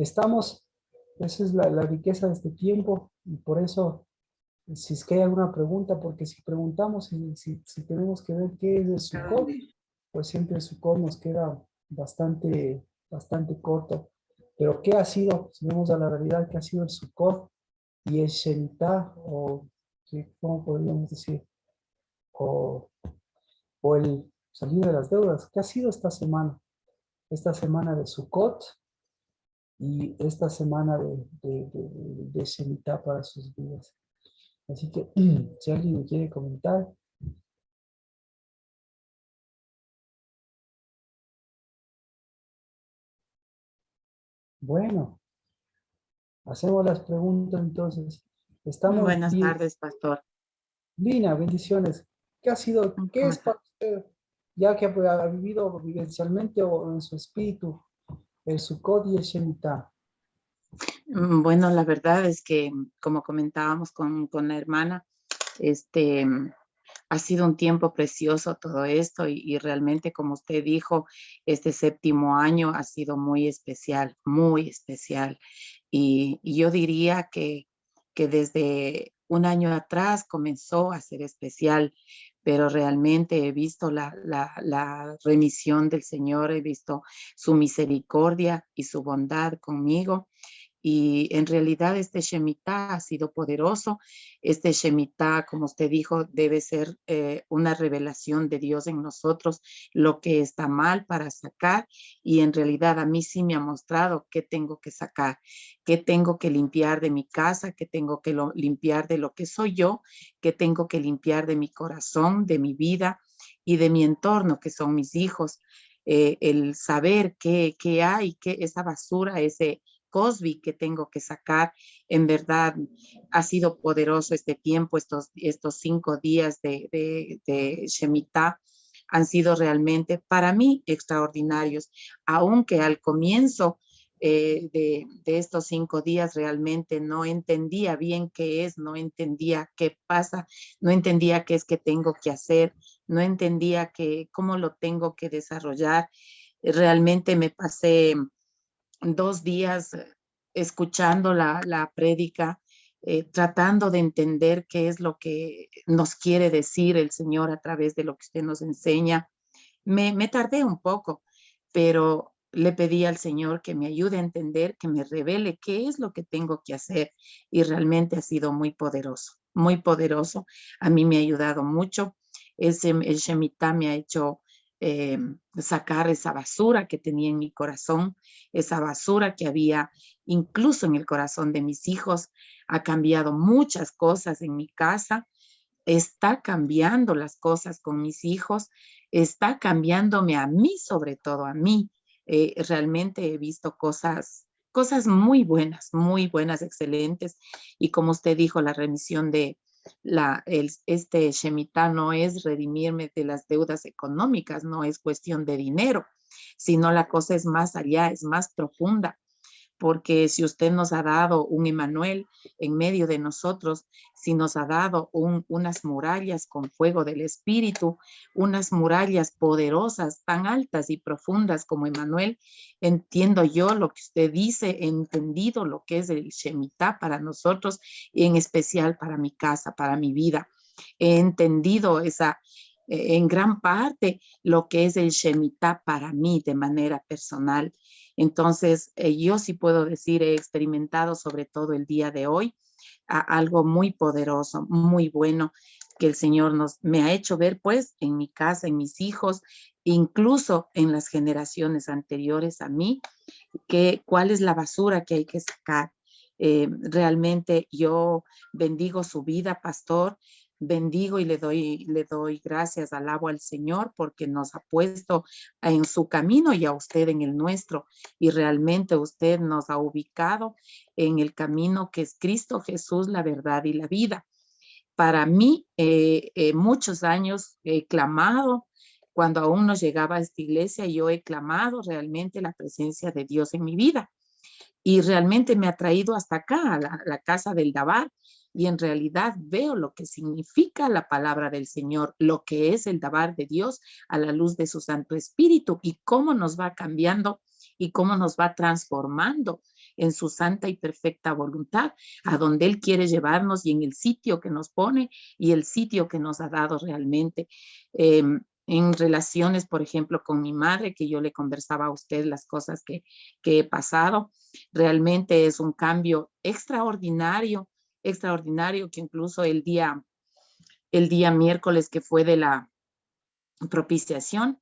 Estamos, esa es la riqueza de este tiempo y por eso, si es que hay alguna pregunta, porque si preguntamos, si tenemos que ver qué es el Sukkot, pues siempre el Sukkot nos queda bastante corto. Pero ¿qué ha sido? Si vemos a la realidad, ¿qué ha sido el Sukkot y el Shemitah? O, ¿sí? ¿Cómo podríamos decir? O, o el salir de las deudas. ¿Qué ha sido esta semana? Esta semana de Sukkot y esta semana de Shemitah para sus vidas. Así que, si alguien me quiere comentar. Bueno, hacemos las preguntas entonces. Estamos Buenas bien. tardes, pastor. Lina, bendiciones. ¿Qué ha sido, qué ¿Cómo es está? para usted, ya que ha vivido vivencialmente o en su espíritu, el Sukkot y el Shemitah? Bueno, la verdad es que, como comentábamos con la hermana, este, ha sido un tiempo precioso todo esto y realmente, como usted dijo, este séptimo año ha sido muy especial, muy especial. Y yo diría que desde un año atrás comenzó a ser especial, pero realmente he visto la remisión del Señor, he visto su misericordia y su bondad conmigo. Y en realidad este Shemitah ha sido poderoso. Este Shemitah, como usted dijo, debe ser una revelación de Dios en nosotros, lo que está mal para sacar. Y en realidad a mí sí me ha mostrado qué tengo que sacar, qué tengo que limpiar de mi casa, qué tengo que limpiar de lo que soy yo, qué tengo que limpiar de mi corazón, de mi vida y de mi entorno, que son mis hijos. El saber qué hay, qué esa basura, ese Cosby que tengo que sacar. En verdad, ha sido poderoso este tiempo, estos 5 días de Shemitah han sido realmente para mí extraordinarios, aunque al comienzo de estos 5 días realmente no entendía bien qué es, no entendía qué pasa, no entendía qué es que tengo que hacer, no entendía cómo lo tengo que desarrollar. Realmente me pasé 2 días escuchando la prédica, tratando de entender qué es lo que nos quiere decir el Señor a través de lo que usted nos enseña. Me tardé un poco, pero le pedí al Señor que me ayude a entender, que me revele qué es lo que tengo que hacer y realmente ha sido muy poderoso, muy poderoso. A mí me ha ayudado mucho. El Shemitah me ha hecho eh, sacar esa basura que tenía en mi corazón, esa basura que había incluso en el corazón de mis hijos. Ha cambiado muchas cosas en mi casa, está cambiando las cosas con mis hijos, está cambiándome a mí, sobre todo a mí. Realmente he visto cosas muy buenas, excelentes. Y como usted dijo, la remisión de este Shemitah no es redimirme de las deudas económicas, no es cuestión de dinero, sino la cosa es más allá, es más profunda, porque si usted nos ha dado un Emmanuel en medio de nosotros, si nos ha dado unas murallas con fuego del Espíritu, unas murallas poderosas, tan altas y profundas como Emmanuel, entiendo yo lo que usted dice, he entendido lo que es el Shemitah para nosotros y en especial para mi casa, para mi vida. He entendido en gran parte lo que es el Shemitah para mí de manera personal. Entonces, yo sí puedo decir, he experimentado sobre todo el día de hoy algo muy poderoso, muy bueno, que el Señor me ha hecho ver pues en mi casa, en mis hijos, incluso en las generaciones anteriores a mí, cuál es la basura que hay que sacar. Realmente yo bendigo su vida, pastor, bendigo y le doy gracias, alabo al Señor porque nos ha puesto en su camino y a usted en el nuestro. Y realmente usted nos ha ubicado en el camino que es Cristo Jesús, la verdad y la vida. Para mí, muchos años he clamado, cuando aún no llegaba a esta iglesia, yo he clamado realmente la presencia de Dios en mi vida y realmente me ha traído hasta acá, a la casa del Dabar, y en realidad veo lo que significa la palabra del Señor, lo que es el Dabar de Dios a la luz de su Santo Espíritu y cómo nos va cambiando y cómo nos va transformando en su santa y perfecta voluntad, a donde Él quiere llevarnos y en el sitio que nos pone y el sitio que nos ha dado realmente. En relaciones, por ejemplo, con mi madre, que yo le conversaba a usted las cosas que he pasado, realmente es un cambio extraordinario, extraordinario, que incluso el día miércoles que fue de la propiciación,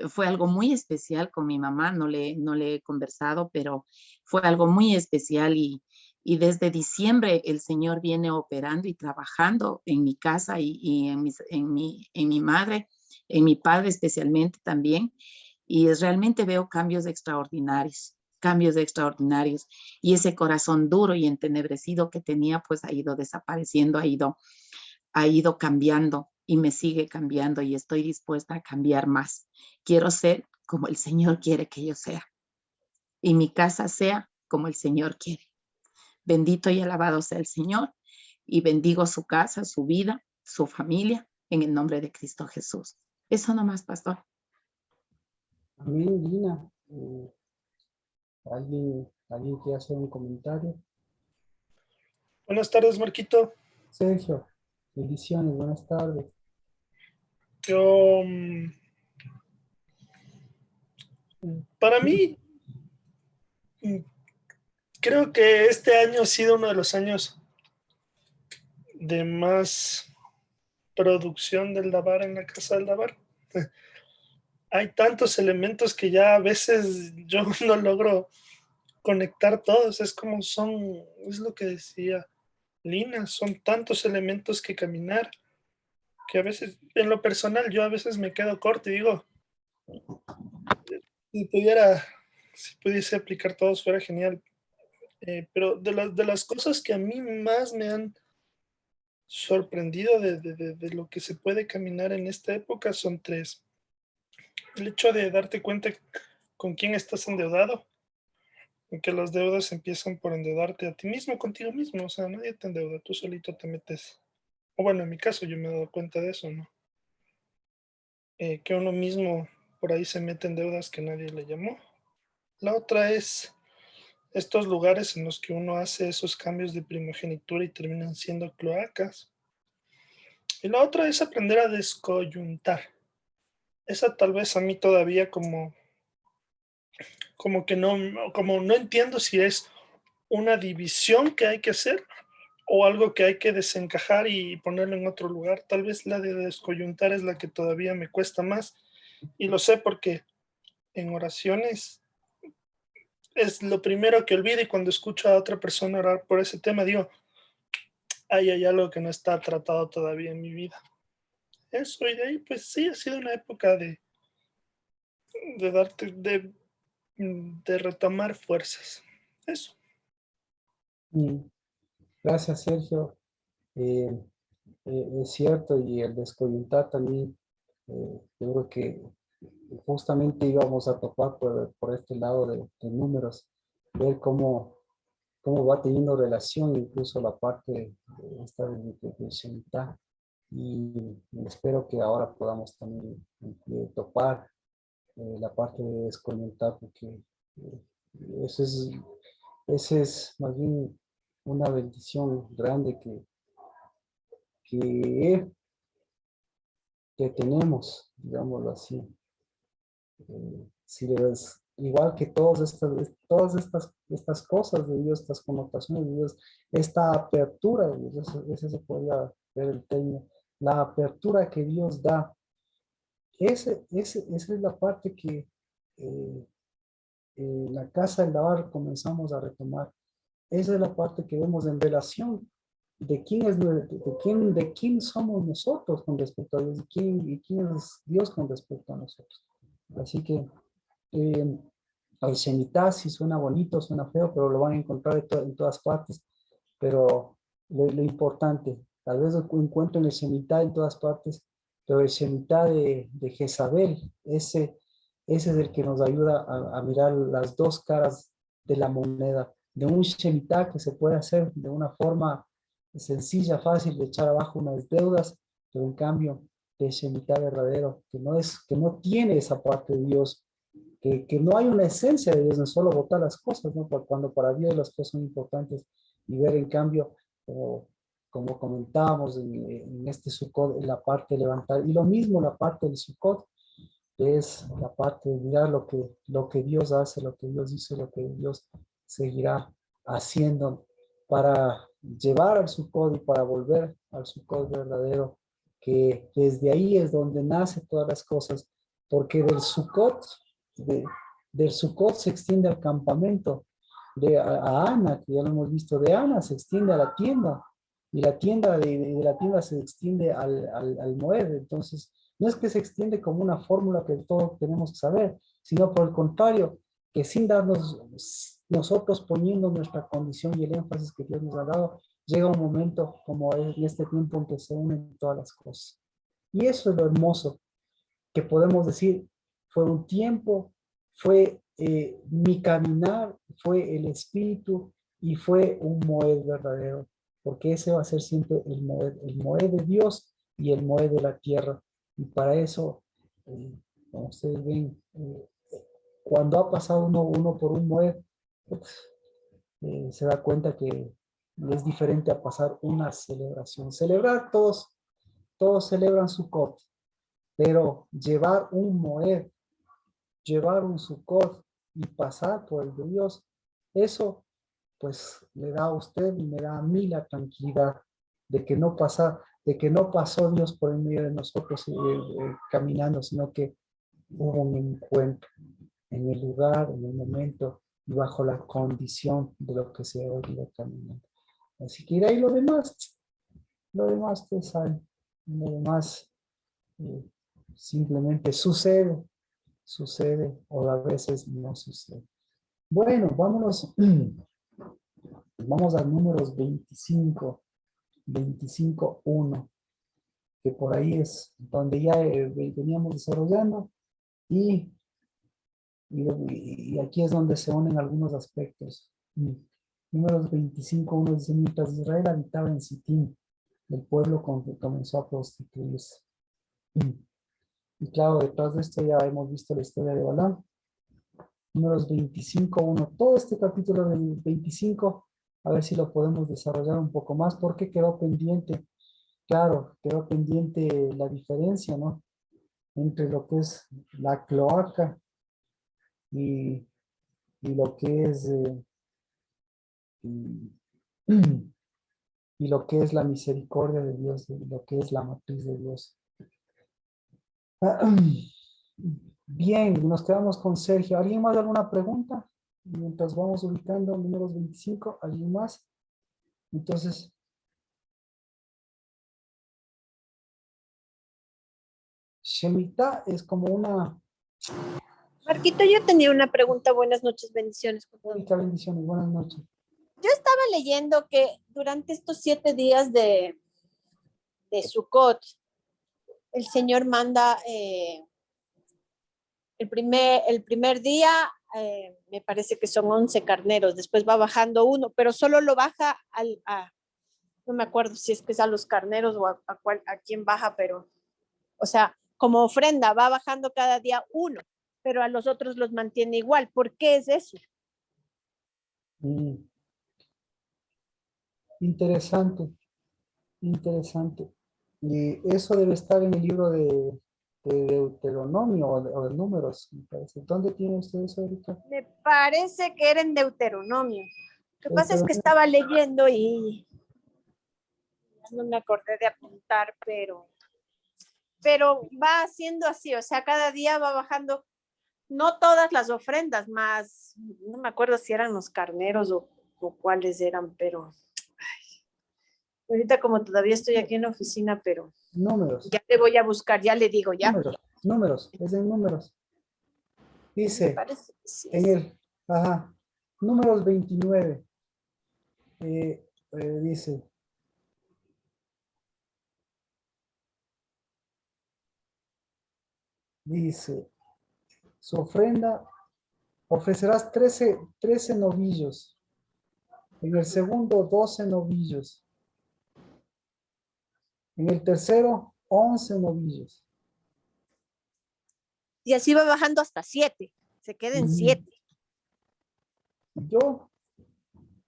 fue algo muy especial con mi mamá, no le he conversado, pero fue algo muy especial y desde diciembre el Señor viene operando y trabajando en mi casa y en mi madre, en mi padre especialmente también, y realmente veo cambios extraordinarios, y ese corazón duro y entenebrecido que tenía, pues ha ido desapareciendo, ha ido cambiando y me sigue cambiando y estoy dispuesta a cambiar más. Quiero ser como el Señor quiere que yo sea y mi casa sea como el Señor quiere. Bendito y alabado sea el Señor y bendigo su casa, su vida, su familia en el nombre de Cristo Jesús. Eso nomás, pastor. Amén, Lina. ¿Alguien quiere hacer un comentario? Buenas tardes, Marquito. Sergio, bendiciones, buenas tardes. Yo, para mí, creo que este año ha sido uno de los años de más producción del Dabar en la casa del Dabar. Hay tantos elementos que ya a veces yo no logro conectar todos. Es como es lo que decía Lina, son tantos elementos que caminar que a veces, en lo personal, yo a veces me quedo corto y digo, si pudiese aplicar todos fuera genial. Pero de las cosas que a mí más me han sorprendido de lo que se puede caminar en esta época son tres. El hecho de darte cuenta con quién estás endeudado, y que las deudas empiezan por endeudarte a ti mismo, contigo mismo. O sea, nadie te endeuda, tú solito te metes. O bueno, en mi caso yo me he dado cuenta de eso, ¿no? Que uno mismo por ahí se mete en deudas que nadie le llamó. La otra es estos lugares en los que uno hace esos cambios de primogenitura y terminan siendo cloacas. Y la otra es aprender a descoyuntar. Esa tal vez a mí todavía como que no, como no entiendo si es una división que hay que hacer o algo que hay que desencajar y ponerlo en otro lugar. Tal vez la de descoyuntar es la que todavía me cuesta más. Y lo sé porque en oraciones es lo primero que olvido y cuando escucho a otra persona orar por ese tema digo, hay algo que no está tratado todavía en mi vida. Eso, y de ahí pues sí, ha sido una época de darte, de retomar fuerzas. Eso. Gracias, Sergio. Eh, es cierto, y el descoyuntar también, yo creo que justamente íbamos a topar por este lado de números, ver cómo va teniendo relación incluso la parte de esta de Shemitah. Y espero que ahora podamos también topar la parte de desconectar, porque eh, eso es, ese es más bien una bendición grande que, que tenemos, digámoslo así. Si ves, igual que estas cosas de Dios, estas connotaciones de Dios, esta apertura de Dios, ese se podría ver el término, la apertura que Dios da, esa es la parte que eh, la casa del Dabar comenzamos a retomar. Esa es la parte que vemos en relación de quién es de quién somos nosotros con respecto a Dios y quién es Dios con respecto a nosotros. Así que el Shemitah sí suena bonito, suena feo, pero lo van a encontrar en todas partes. Pero lo importante, tal vez lo encuentro en el Shemitah en todas partes, pero el Shemitah de Jezabel, ese es el que nos ayuda a mirar las dos caras de la moneda, de un Shemitah que se puede hacer de una forma sencilla, fácil, de echar abajo unas deudas, pero en cambio de Shemitah verdadero, que no tiene esa parte de Dios, que no hay una esencia de Dios, no solo votar las cosas, ¿no? Cuando para Dios las cosas son importantes y ver en cambio, como comentábamos en este Sukkot, en la parte de levantar, y lo mismo la parte del Sukkot, es la parte de mirar lo que Dios hace, lo que Dios dice, lo que Dios seguirá haciendo para llevar al Sukkot y para volver al Sukkot verdadero, que desde ahí es donde nace todas las cosas, porque del Sukkot se extiende al campamento, a Ana, que ya lo hemos visto, de Ana se extiende a la tienda, y la tienda de la tienda se extiende al Moed. Entonces, no es que se extiende como una fórmula que todos tenemos que saber, sino por el contrario, que sin darnos, nosotros poniendo nuestra condición y el énfasis que Dios nos ha dado, llega un momento como en este tiempo en que se unen todas las cosas. Y eso es lo hermoso, que podemos decir, fue un tiempo, fue mi caminar, fue el espíritu y fue un Moed verdadero, porque ese va a ser siempre el Moed de Dios y el Moed de la tierra. Y para eso, como ustedes ven, cuando ha pasado uno por un Moed, se da cuenta que es diferente a pasar una celebración. Celebrar, todos celebran Sukkot, pero llevar un Moed, llevar un Sukkot y pasar por el de Dios, eso pues le da a usted y me da a mí la tranquilidad de que no pasó Dios por el medio de nosotros caminando, sino que hubo un encuentro en el lugar, en el momento y bajo la condición de lo que se ha ido caminando. Así que ahí lo demás ustedes saben, lo demás eh, simplemente sucede o a veces no sucede. Bueno, vámonos, vamos a números 25:1, que por ahí es donde ya veníamos desarrollando y, y aquí es donde se unen algunos aspectos. Números 25:1 dice, mientras Israel habitaba en Sitín, el pueblo comenzó a prostituirse. Y claro, detrás de esto ya hemos visto la historia de Balaam. Números 25:1. Todo este capítulo del 25, a ver si lo podemos desarrollar un poco más, porque quedó pendiente, claro, quedó pendiente la diferencia, ¿no? Entre lo que es la cloaca y, y lo que es y, y lo que es la misericordia de Dios, y lo que es la matriz de Dios. Bien, nos quedamos con Sergio. ¿Alguien más alguna pregunta? Mientras vamos ubicando números 25, ¿alguien más? Entonces, Shemitah es como una... Marquito, yo tenía una pregunta. Buenas noches, bendiciones. Mónica, bendiciones, buenas noches. Yo estaba leyendo que durante estos 7 días de Sukkot, el Señor manda el primer día, me parece que son 11 carneros, después va bajando uno, pero solo lo baja no me acuerdo si es que es a los carneros o a quién baja, pero, o sea, como ofrenda, va bajando cada día uno, pero a los otros los mantiene igual. ¿Por qué es eso? Interesante, interesante. Y eso debe estar en el libro de Deuteronomio o de Números, me parece. ¿Dónde tiene usted eso, Erika? Me parece que era en Deuteronomio. Lo que pasa es que estaba leyendo y no me acordé de apuntar, pero va haciendo así, o sea, cada día va bajando, no todas las ofrendas, más, no me acuerdo si eran los carneros o cuáles eran, pero ay, ahorita como todavía estoy aquí en la oficina, pero Números. ya le voy a buscar, ya le digo, ya. Números, es en Números. Dice, Sí, en el, Números 29, dice, su ofrenda, ofrecerás 13 novillos, en el segundo 12 novillos, en el tercero 11 novillos. Y así va bajando hasta 7. se quede en 7. Yo,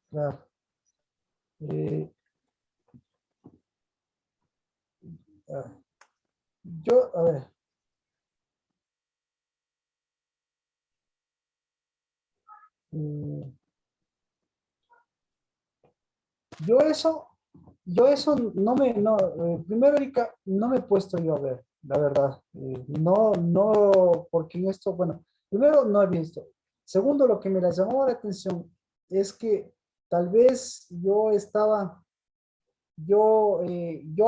claro. Ah, yo, a ver. Mm, Yo eso no me, no, primero, Erika, no me he puesto yo a ver, la verdad. No, porque en esto, bueno, primero no he visto. Segundo, lo que me la llamó la atención es que tal vez yo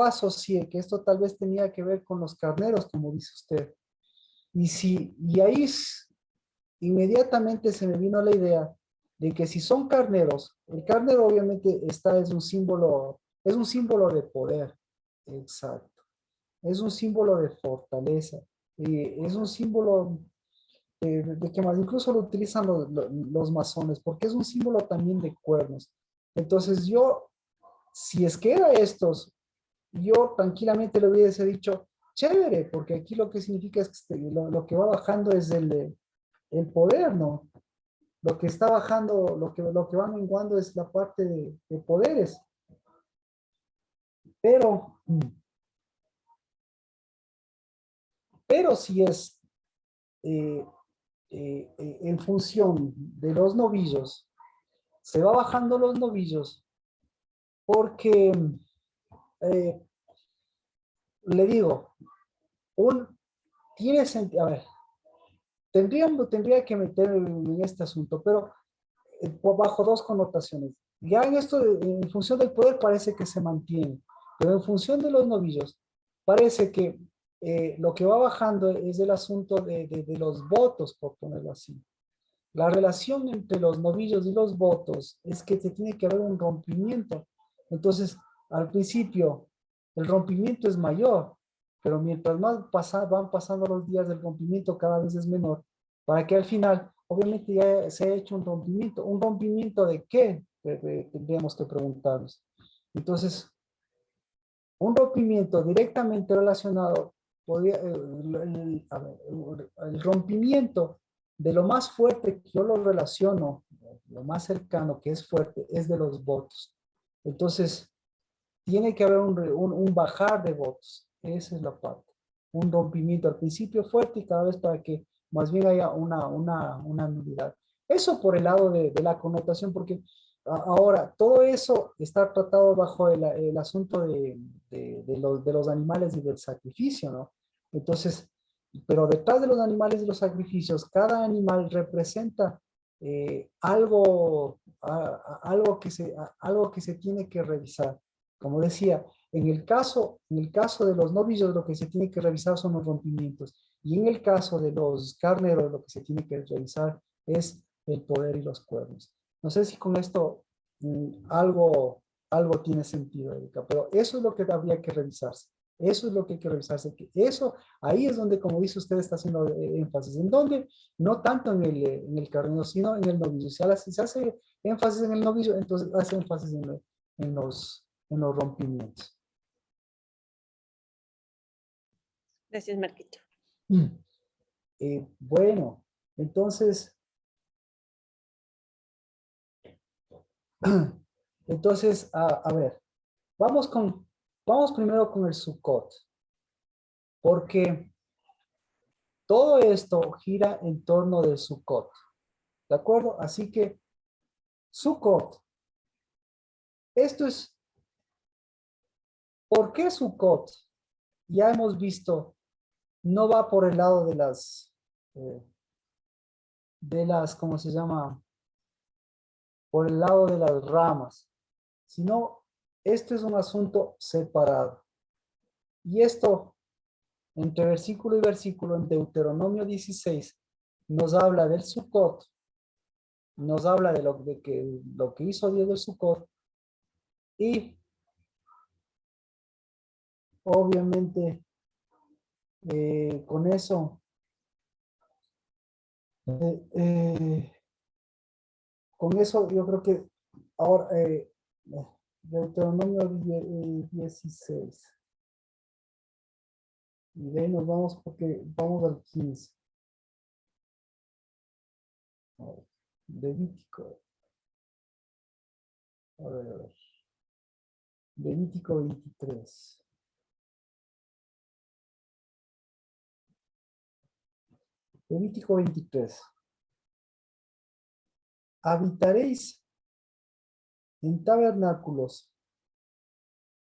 asocié que esto tal vez tenía que ver con los carneros, como dice usted. Y ahí inmediatamente se me vino la idea de que si son carneros, el carnero obviamente es un símbolo de poder, exacto, es un símbolo de fortaleza, es un símbolo de que más incluso lo utilizan los masones, porque es un símbolo también de cuernos. Entonces yo, si es que era estos, yo tranquilamente le hubiese dicho, chévere, porque aquí lo que significa es que lo que va bajando es el poder, ¿no? Lo que está bajando, lo que va menguando es la parte de poderes. Pero, pero si es eh, en función de los novillos, se va bajando los novillos porque, eh, le digo, un, tiene sentido, a ver, tendría que meter en este asunto, pero bajo dos connotaciones. Ya en esto, en función del poder parece que se mantiene, pero en función de los novillos, parece que lo que va bajando es el asunto de los votos, por ponerlo así. La relación entre los novillos y los votos es que se tiene que haber un rompimiento. Entonces, al principio, el rompimiento es mayor, pero mientras más van pasando los días del rompimiento, cada vez es menor, para que al final, obviamente ya se ha hecho un rompimiento. ¿Un rompimiento de qué? Tendríamos que preguntarnos. Entonces, un rompimiento directamente relacionado, podría, a ver, el rompimiento de lo más fuerte que yo lo relaciono, lo más cercano que es fuerte, es de los votos. Entonces, tiene que haber un bajar de votos. Esa es la parte. Un rompimiento al principio fuerte y cada vez para que más bien haya una nulidad. Eso por el lado de la connotación, porque ahora todo eso está tratado bajo el asunto de los animales y del sacrificio, ¿no? Entonces, pero detrás de los animales y los sacrificios, cada animal representa algo que se tiene que revisar. Como decía, en el caso de los novillos, lo que se tiene que revisar son los rompimientos. Y en el caso de los carneros, lo que se tiene que revisar es el poder y los cuernos. No sé si con esto algo tiene sentido, Erika, pero eso es lo que habría que revisarse. Eso es lo que hay que revisarse. Eso, ahí es donde, como dice usted, está haciendo énfasis. ¿En dónde? No tanto en el carnero, sino en el novillo. Si se hace énfasis en el novillo, entonces hace énfasis en los rompimientos. Gracias, Marquito. Bueno, entonces, a ver, vamos primero con el Sukkot, porque todo esto gira en torno del Sukkot, ¿de acuerdo? Así que, Sukkot, esto es, ¿por qué Sukkot? Ya hemos visto, no va por el lado ¿cómo se llama? Por el lado de las ramas, sino esto es un asunto separado. Y esto, entre versículo y versículo, en Deuteronomio 16, nos habla del Sukkot, nos habla de lo que hizo Dios del Sukkot, y obviamente con eso, eh, eh, yo creo que ahora, Deuteronomio 16, y de ahí nos vamos porque vamos al 15. Levítico. A ver. Levítico 23. Levítico 23. Habitaréis en tabernáculos.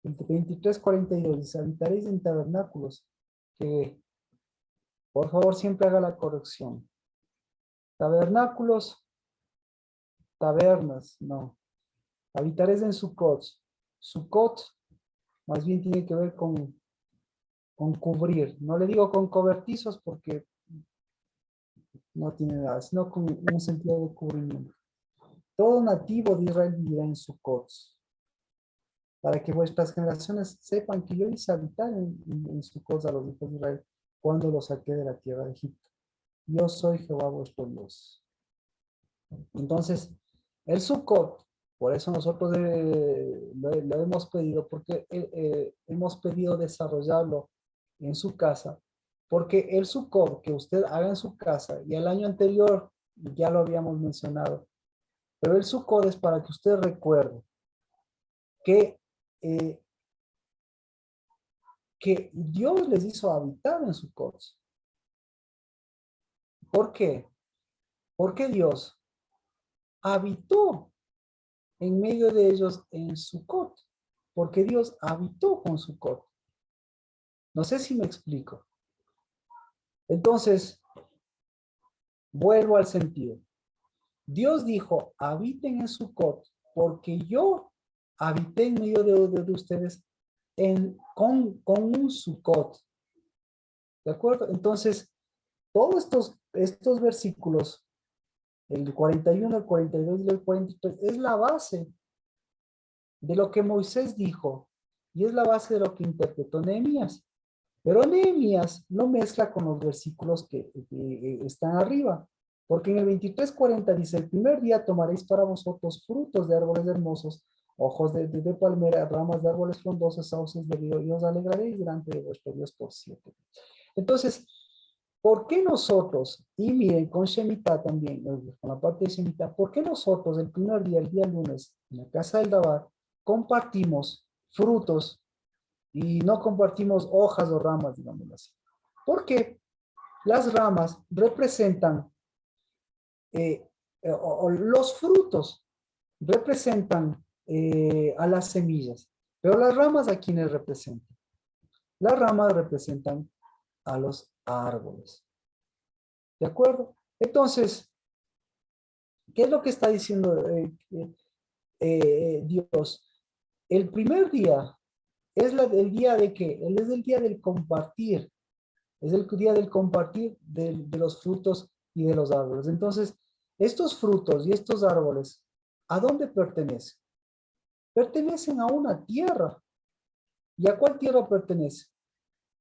23:42 dice, habitaréis en tabernáculos. Que, por favor, siempre haga la corrección. Tabernáculos, tabernas, no. Habitaréis en Sucot. Sucot, más bien tiene que ver con cubrir. No le digo con cobertizos porque no tiene nada, sino con un sentido de cubrimiento. Todo nativo de Israel vivirá en Sucot, para que vuestras generaciones sepan que yo hice habitar en Sucot a los hijos de Israel cuando los saqué de la tierra de Egipto. Yo soy Jehová vuestro Dios. Entonces, el Sucot, por eso nosotros lo hemos pedido, porque hemos pedido desarrollarlo en su casa, porque el Sucot que usted haga en su casa, y el año anterior ya lo habíamos mencionado, pero el Sucot es para que usted recuerde que Dios les hizo habitar en Sucot. ¿Por qué? Porque Dios habitó en medio de ellos en Sucot, porque Dios habitó con Sucot. No sé si me explico. Entonces, vuelvo al sentido. Dios dijo, habiten en Sucot, porque yo habité en medio de ustedes con un Sucot. ¿De acuerdo? Entonces, todos estos versículos, el 41, el 42 y el 43, es la base de lo que Moisés dijo y es la base de lo que interpretó Nehemías. Pero Nehemías lo mezcla con los versículos que están arriba, porque en el 23:40 dice, el primer día tomaréis para vosotros frutos de árboles hermosos, ojos de palmera, ramas de árboles frondosos, sauces de río, y os alegraréis delante de vuestro Dios por 7. Entonces, ¿por qué nosotros, y miren, con Shemitah también, con la parte de Shemitah, ¿por qué nosotros el primer día, el día lunes, en la casa del Dabar, compartimos frutos y no compartimos hojas o ramas, digámoslo así? Porque las ramas representan, o los frutos representan a las semillas, pero las ramas a quienes representan. Las ramas representan a los árboles. ¿De acuerdo? Entonces, ¿qué es lo que está diciendo Dios? El primer día es el día de qué? Es el día del compartir. Es el día del compartir de los frutos y de los árboles. Entonces, estos frutos y estos árboles, ¿a dónde pertenecen? Pertenecen a una tierra. ¿Y a cuál tierra pertenece?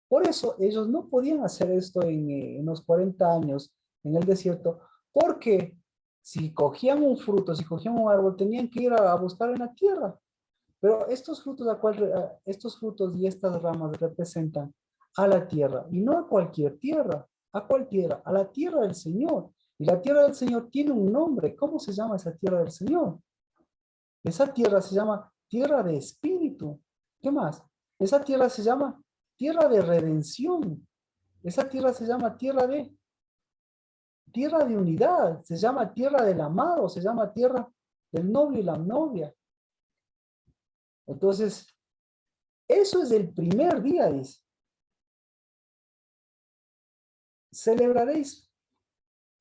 Por eso ellos no podían hacer esto en los 40 años en el desierto, porque si cogían un fruto, si cogían un árbol, tenían que ir a buscar en la tierra. Pero estos frutos, estos frutos y estas ramas representan a la tierra, y no a cualquier tierra. ¿A cuál tierra? A la tierra del Señor. Y la tierra del Señor tiene un nombre. ¿Cómo se llama esa tierra del Señor? Esa tierra se llama tierra de espíritu. ¿Qué más? Esa tierra se llama tierra de redención. Esa tierra se llama tierra de unidad. Se llama tierra del amado. Se llama tierra del novio y la novia. Entonces, eso es el primer día, dice. Celebraréis.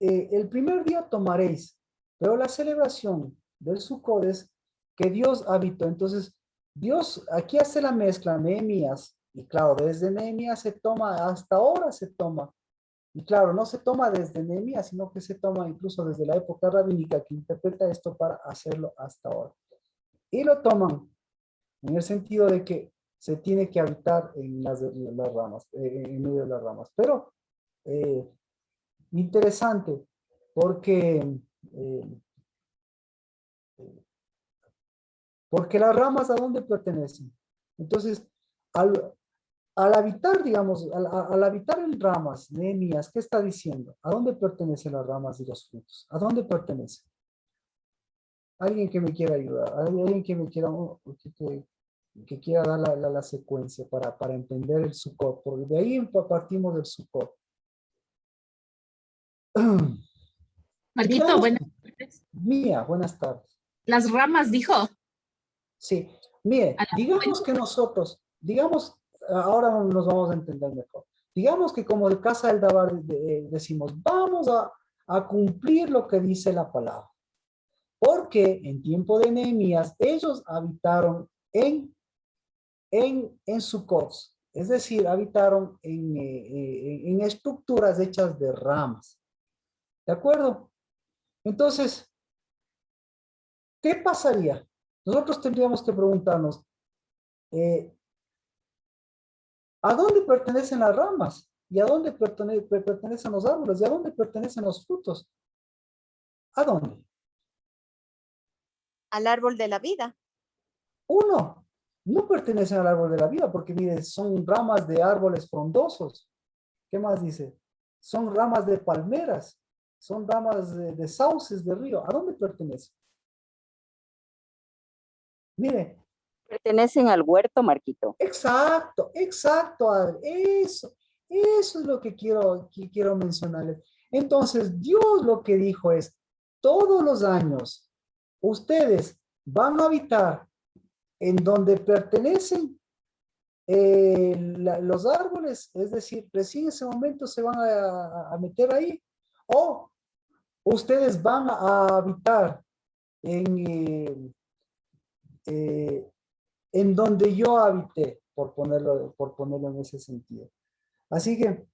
El primer día tomaréis, pero la celebración del Sucot es que Dios habitó. Entonces, Dios aquí hace la mezcla, Nehemías, y claro, desde Nehemías se toma, hasta ahora se toma. Y claro, no se toma desde Nehemías, sino que se toma incluso desde la época rabínica que interpreta esto para hacerlo hasta ahora. Y lo toman en el sentido de que se tiene que habitar en las ramas, en medio de las ramas. Pero interesante, porque porque las ramas, ¿a dónde pertenecen? Entonces, al habitar, digamos, al habitar en ramas, Nehemías, ¿qué está diciendo? ¿A dónde pertenecen las ramas y los frutos? ¿A dónde pertenecen? Alguien que me quiera ayudar, alguien que me quiera, que quiera dar la secuencia para entender el Sukkot, porque de ahí partimos del Sukkot. Marquito, Digamos, buenas tardes. Mía, buenas tardes. Las ramas, dijo. Sí, mire, A la digamos que nosotros, digamos, ahora nos vamos a entender mejor. Digamos que como el Casa del Dabar decimos, vamos a cumplir lo que dice la palabra. Porque en tiempo de Nehemías, ellos habitaron en Sucot, es decir, habitaron en estructuras hechas de ramas. ¿De acuerdo? Entonces, ¿qué pasaría? Nosotros tendríamos que preguntarnos, ¿a dónde pertenecen las ramas? ¿Y a dónde pertenecen los árboles? ¿Y a dónde pertenecen los frutos? ¿A dónde? Al árbol de la vida. Uno, no pertenecen al árbol de la vida porque, mire, son ramas de árboles frondosos. ¿Qué más dice? Son ramas de palmeras, son ramas de sauces de río. ¿A dónde pertenecen? Mire. Pertenecen al huerto, Marquito. Exacto, Adri. Eso es lo que quiero mencionarles. Entonces, Dios lo que dijo es, todos los años, ustedes van a habitar en donde pertenecen los árboles, es decir, recién en ese momento se van a meter ahí, o ustedes van a habitar en donde yo habité, por ponerlo en ese sentido. Así que,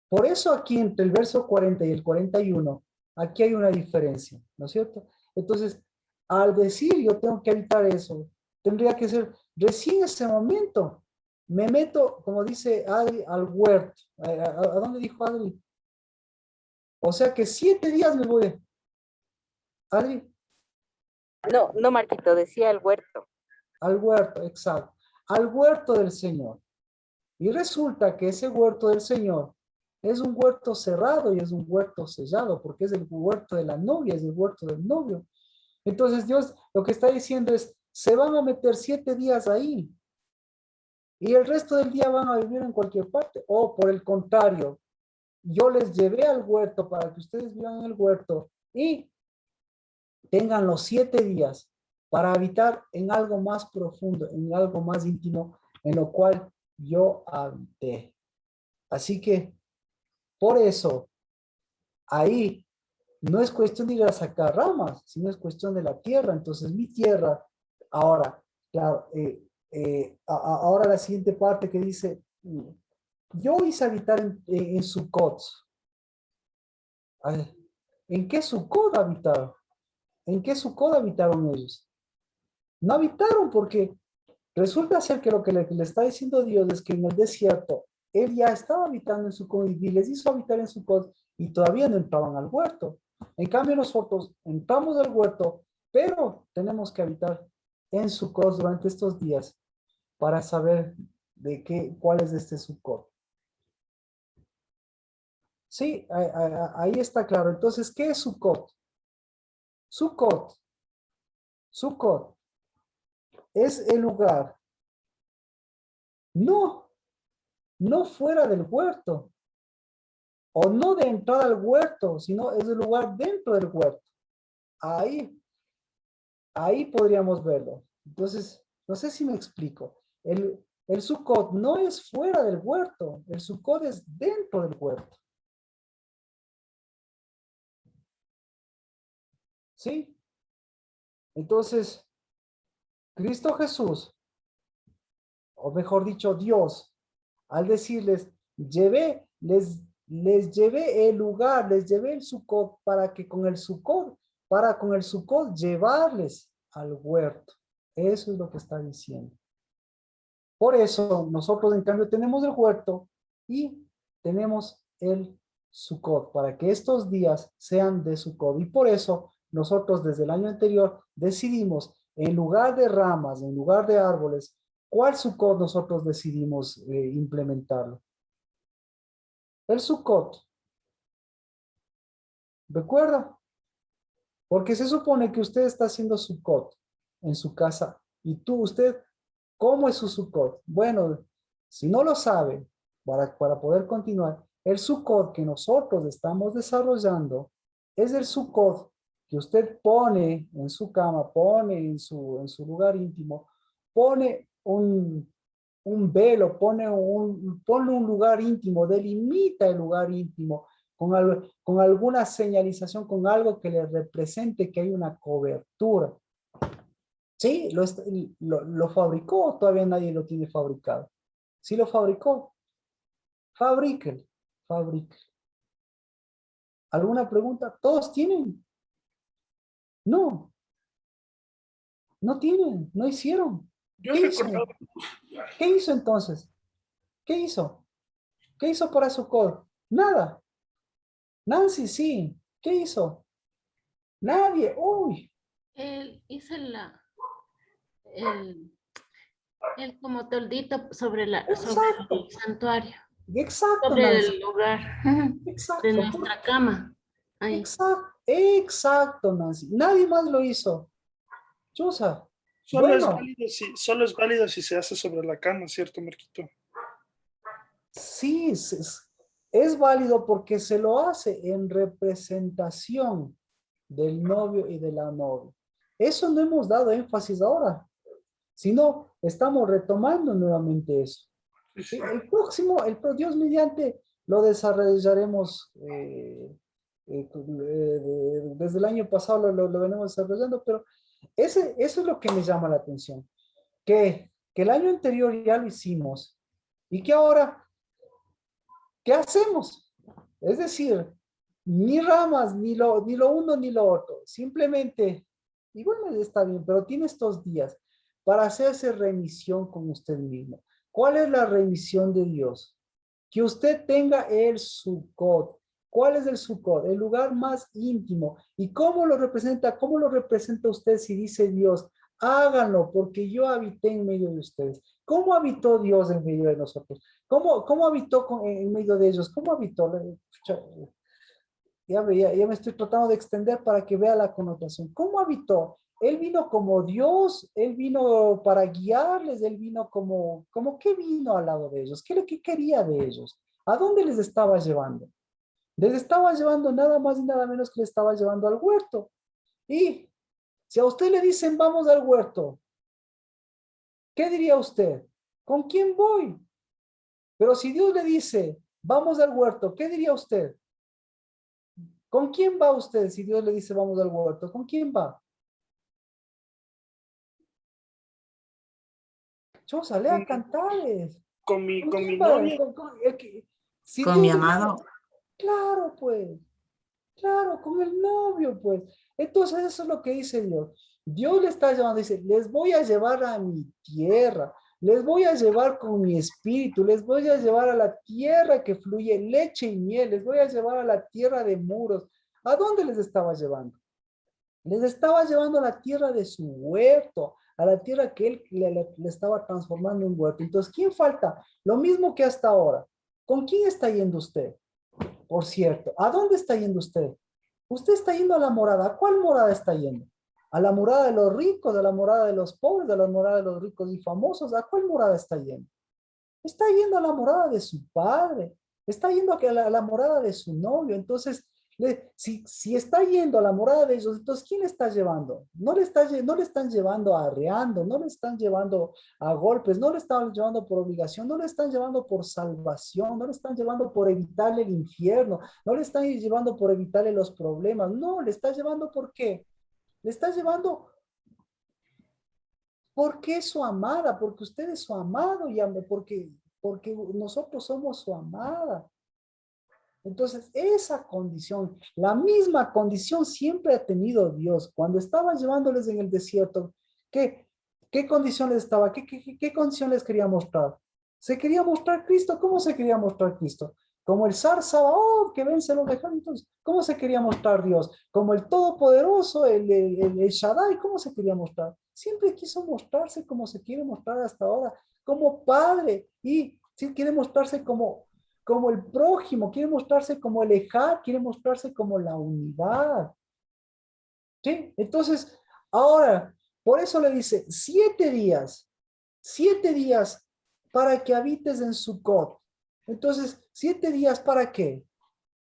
por eso aquí entre el verso 40 y el 41, aquí hay una diferencia, ¿no es cierto? Entonces, al decir yo tengo que habitar eso, tendría que ser recién ese momento. Me meto, como dice Adri, al huerto. ¿A dónde dijo Adri? O sea que 7 días me voy. Adri. No, Marquito, decía el huerto. Al huerto, exacto. Al huerto del Señor. Y resulta que ese huerto del Señor es un huerto cerrado y es un huerto sellado, porque es el huerto de la novia, es el huerto del novio. Entonces Dios lo que está diciendo es, se van a meter 7 días ahí y el resto del día van a vivir en cualquier parte. O por el contrario, yo les llevé al huerto para que ustedes vivan en el huerto y tengan los 7 días para habitar en algo más profundo, en algo más íntimo, en lo cual yo habité. Así que, por eso, ahí no es cuestión de ir a sacar ramas, sino es cuestión de la tierra. Entonces, mi tierra, ahora, claro, ahora la siguiente parte que dice, yo hice habitar en Sucot. ¿En qué Sucot habitaron? ¿En qué Sucot habitaron ellos? No habitaron porque resulta ser que lo que le está diciendo Dios es que en el desierto, él ya estaba habitando en Sucot y les hizo habitar en Sucot y todavía no entraban al huerto. En cambio nosotros entramos al huerto, pero tenemos que habitar en Sucot durante estos días para saber cuál es este Sucot. Sí, ahí está claro. Entonces, ¿qué es Sucot? Sucot es el lugar, no fuera del huerto, o no de entrada al huerto, sino es el lugar dentro del huerto. Ahí podríamos verlo. Entonces, no sé si me explico. El Sucot no es fuera del huerto, el Sucot es dentro del huerto. ¿Sí? Entonces, Cristo Jesús, o mejor dicho, Dios, al decirles, les llevé el lugar, les llevé el Sucot para con el Sucot llevarles al huerto. Eso es lo que está diciendo. Por eso nosotros en cambio tenemos el huerto y tenemos el Sucot, para que estos días sean de Sucot. Y por eso nosotros desde el año anterior decidimos, en lugar de ramas, en lugar de árboles, ¿Cuál Sukkot nosotros decidimos implementarlo? El Sukkot. ¿Recuerda? Porque se supone que usted está haciendo Sukkot en su casa. Y usted, ¿cómo es su Sukkot? Bueno, si no lo sabe, para poder continuar, el Sukkot que nosotros estamos desarrollando es el Sukkot que usted pone en su cama, pone en su lugar íntimo, pone un velo, pone un lugar íntimo, delimita el lugar íntimo con alguna señalización, con algo que le represente que hay una cobertura. Sí, lo fabricó, todavía nadie lo tiene fabricado. Sí lo fabricó, fabríquelo. ¿Alguna pregunta? ¿Todos tienen? No tienen, no hicieron. Yo ¿Qué hizo? recordaba, ¿Qué hizo entonces? ¿Qué hizo? ¿Qué hizo para su code? Nada. Nancy, sí. ¿Qué hizo? Nadie. Uy. Él hizo el como toldito sobre Exacto. el santuario, Exacto, sobre Nancy. el lugar de Exacto. nuestra cama. Ahí. Exacto, Nancy. Nadie más lo hizo. Chusa. Bueno, solo es válido si se hace sobre la cama, ¿cierto, Marquito? sí, es válido porque se lo hace en representación del novio y de la novia. Eso no hemos dado énfasis ahora, sino estamos retomando nuevamente eso. ¿Sí? Dios mediante, lo desarrollaremos desde el año pasado, lo venimos desarrollando, pero eso es lo que me llama la atención, que el año anterior ya lo hicimos y que ahora, ¿qué hacemos? Es decir, ni ramas, ni lo uno ni lo otro, simplemente, y bueno, está bien, pero tiene estos días para hacerse remisión con usted mismo. ¿Cuál es la remisión de Dios? Que usted tenga el Sukkot. ¿Cuál es el Sukkot? El lugar más íntimo. ¿Y cómo lo representa? ¿Cómo lo representa usted si dice Dios? Háganlo porque yo habité en medio de ustedes. ¿Cómo habitó Dios en medio de nosotros? ¿Cómo habitó en medio de ellos? ¿Cómo habitó? Ya me estoy tratando de extender para que vea la connotación. ¿Cómo habitó? Él vino como Dios, él vino para guiarles, él vino como ¿qué vino al lado de ellos? ¿Qué quería de ellos? ¿A dónde les estaba llevando? Les estaba llevando nada más y nada menos que les estaba llevando al huerto. Y si a usted le dicen vamos al huerto, ¿qué diría usted? ¿Con quién voy? Pero si Dios le dice vamos al huerto, ¿qué diría usted? ¿Con quién va usted si Dios le dice vamos al huerto? ¿Con quién va? Chosa, lea Cantares. Con mi ¿Quién va? novia. Si Con mi Dios le amado. dice, claro, pues. Claro, con el novio, pues. Entonces eso es lo que dice Dios. Dios le está llamando, dice, les voy a llevar a mi tierra, les voy a llevar con mi espíritu, les voy a llevar a la tierra que fluye leche y miel, les voy a llevar a la tierra de muros. ¿A dónde les estaba llevando? Les estaba llevando a la tierra de su huerto, a la tierra que él le estaba transformando en huerto. Entonces, ¿quién falta? Lo mismo que hasta ahora. ¿Con quién está yendo usted? Por cierto, ¿a dónde está yendo usted? Usted está yendo a la morada. ¿A cuál morada está yendo? ¿A la morada de los ricos, a la morada de los pobres, a la morada de los ricos y famosos? ¿A cuál morada está yendo? Está yendo a la morada de su padre. Está yendo a la morada de su novio. Entonces, si está yendo a la morada de ellos, entonces, ¿quién le está llevando? No le están llevando arreando, no le están llevando a golpes, no le están llevando por obligación, no le están llevando por salvación, no le están llevando por evitarle el infierno, no le están llevando por evitarle los problemas, no, le está llevando ¿por qué? Le está llevando porque es su amada, porque usted es su amado y porque nosotros somos su amada. Entonces, esa condición, la misma condición siempre ha tenido Dios. Cuando estaba llevándoles en el desierto, ¿qué condición les estaba? ¿Qué condición les quería mostrar? Se quería mostrar Cristo. ¿Cómo se quería mostrar Cristo? como el Zar Sabaoth que vence los ejércitos. ¿Cómo se quería mostrar Dios? Como el Todopoderoso, el Shaddai, ¿cómo se quería mostrar? Siempre quiso mostrarse como se quiere mostrar hasta ahora, como Padre, y sí, quiere mostrarse como el prójimo, quiere mostrarse como el Ejad, quiere mostrarse como la unidad. ¿Sí? Entonces, ahora, por eso le dice, 7 días para que habites en Sucot. Entonces, 7 días ¿para qué?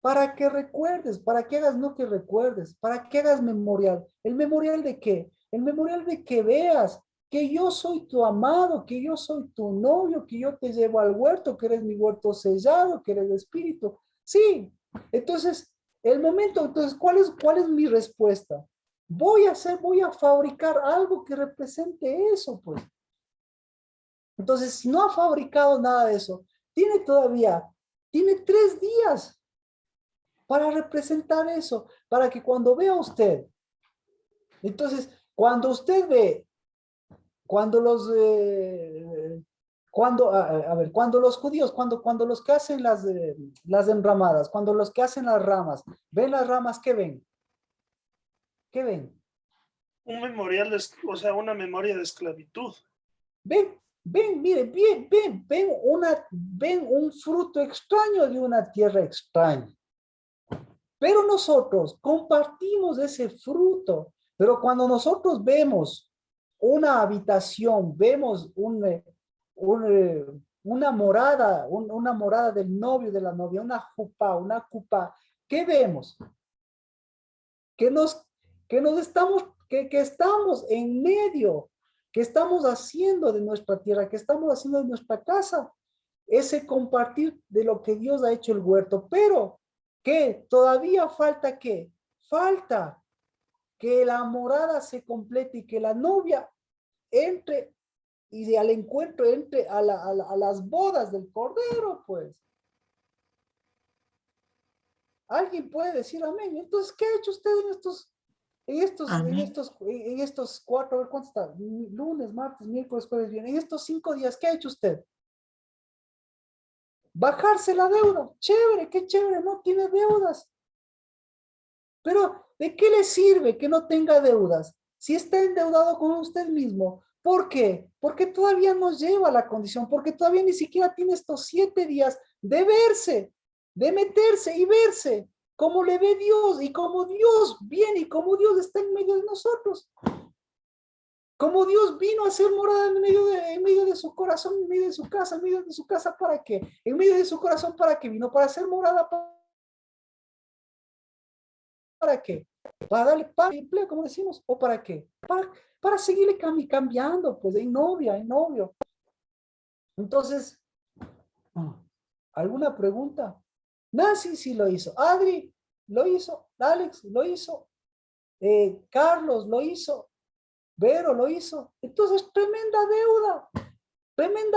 Para que recuerdes, para que hagas, no que recuerdes, para que hagas memorial. ¿El memorial de qué? El memorial de que veas que yo soy tu amado, que yo soy tu novio, que yo te llevo al huerto, que eres mi huerto sellado, que eres el espíritu. Sí, entonces, el momento, entonces, ¿cuál es mi respuesta? Voy a fabricar algo que represente eso, pues. Entonces, si no ha fabricado nada de eso, tiene 3 días para representar eso, para que cuando vea usted, entonces, cuando usted ve, cuando cuando los judíos, cuando los que hacen las enramadas, cuando los que hacen las ramas, ven las ramas, ¿qué ven? ¿Qué ven? Un memorial, o sea, una memoria de esclavitud. Mire, ven un fruto extraño de una tierra extraña. Pero nosotros compartimos ese fruto. Pero cuando nosotros vemos una habitación, vemos una morada, una morada del novio, de la novia, una cupa, ¿qué vemos? Que estamos en medio, que estamos haciendo de nuestra tierra, que estamos haciendo de nuestra casa, ese compartir de lo que Dios ha hecho el huerto, pero que todavía falta falta que la morada se complete y que la novia entre y al encuentro entre a las bodas del Cordero, pues. ¿Alguien puede decir amén? Entonces, ¿qué ha hecho usted en estos 4, a ver cuánto está, lunes, martes, miércoles, jueves, viernes, en estos 5 días, ¿qué ha hecho usted? Bajarse la deuda, chévere, qué chévere, no tiene deudas. Pero, ¿de qué le sirve que no tenga deudas si está endeudado con usted mismo? ¿Por qué? Porque todavía no lleva la condición, porque todavía ni siquiera tiene estos 7 días de verse, de meterse y verse como le ve Dios y como Dios viene y como Dios está en medio de nosotros. Como Dios vino a ser morada en medio de su corazón, en medio de su casa, en medio de su casa, ¿para qué? En medio de su corazón, ¿para qué vino? Para ser morada, ¿para qué? Para darle paz y empleo, como decimos, o ¿para qué? Para seguirle cambiando, pues, en novia, en novio. Entonces, ¿alguna pregunta? Nancy sí lo hizo, Adri lo hizo, Alex lo hizo, Carlos lo hizo, Vero lo hizo. Entonces, tremenda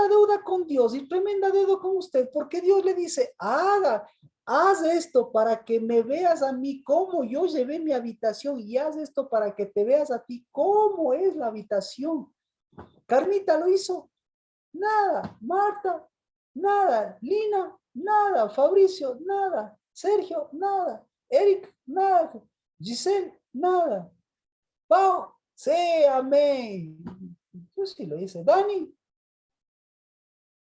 deuda con Dios y tremenda deuda con usted, porque Dios le dice, haz esto para que me veas a mí cómo yo llevé mi habitación y haz esto para que te veas a ti cómo es la habitación. Carmita lo hizo, nada. Marta, nada. Lina, nada. Fabricio, nada. Sergio, nada. Eric, nada. Giselle, nada. Pau, sí, amén. Yo sí lo hice. Dani,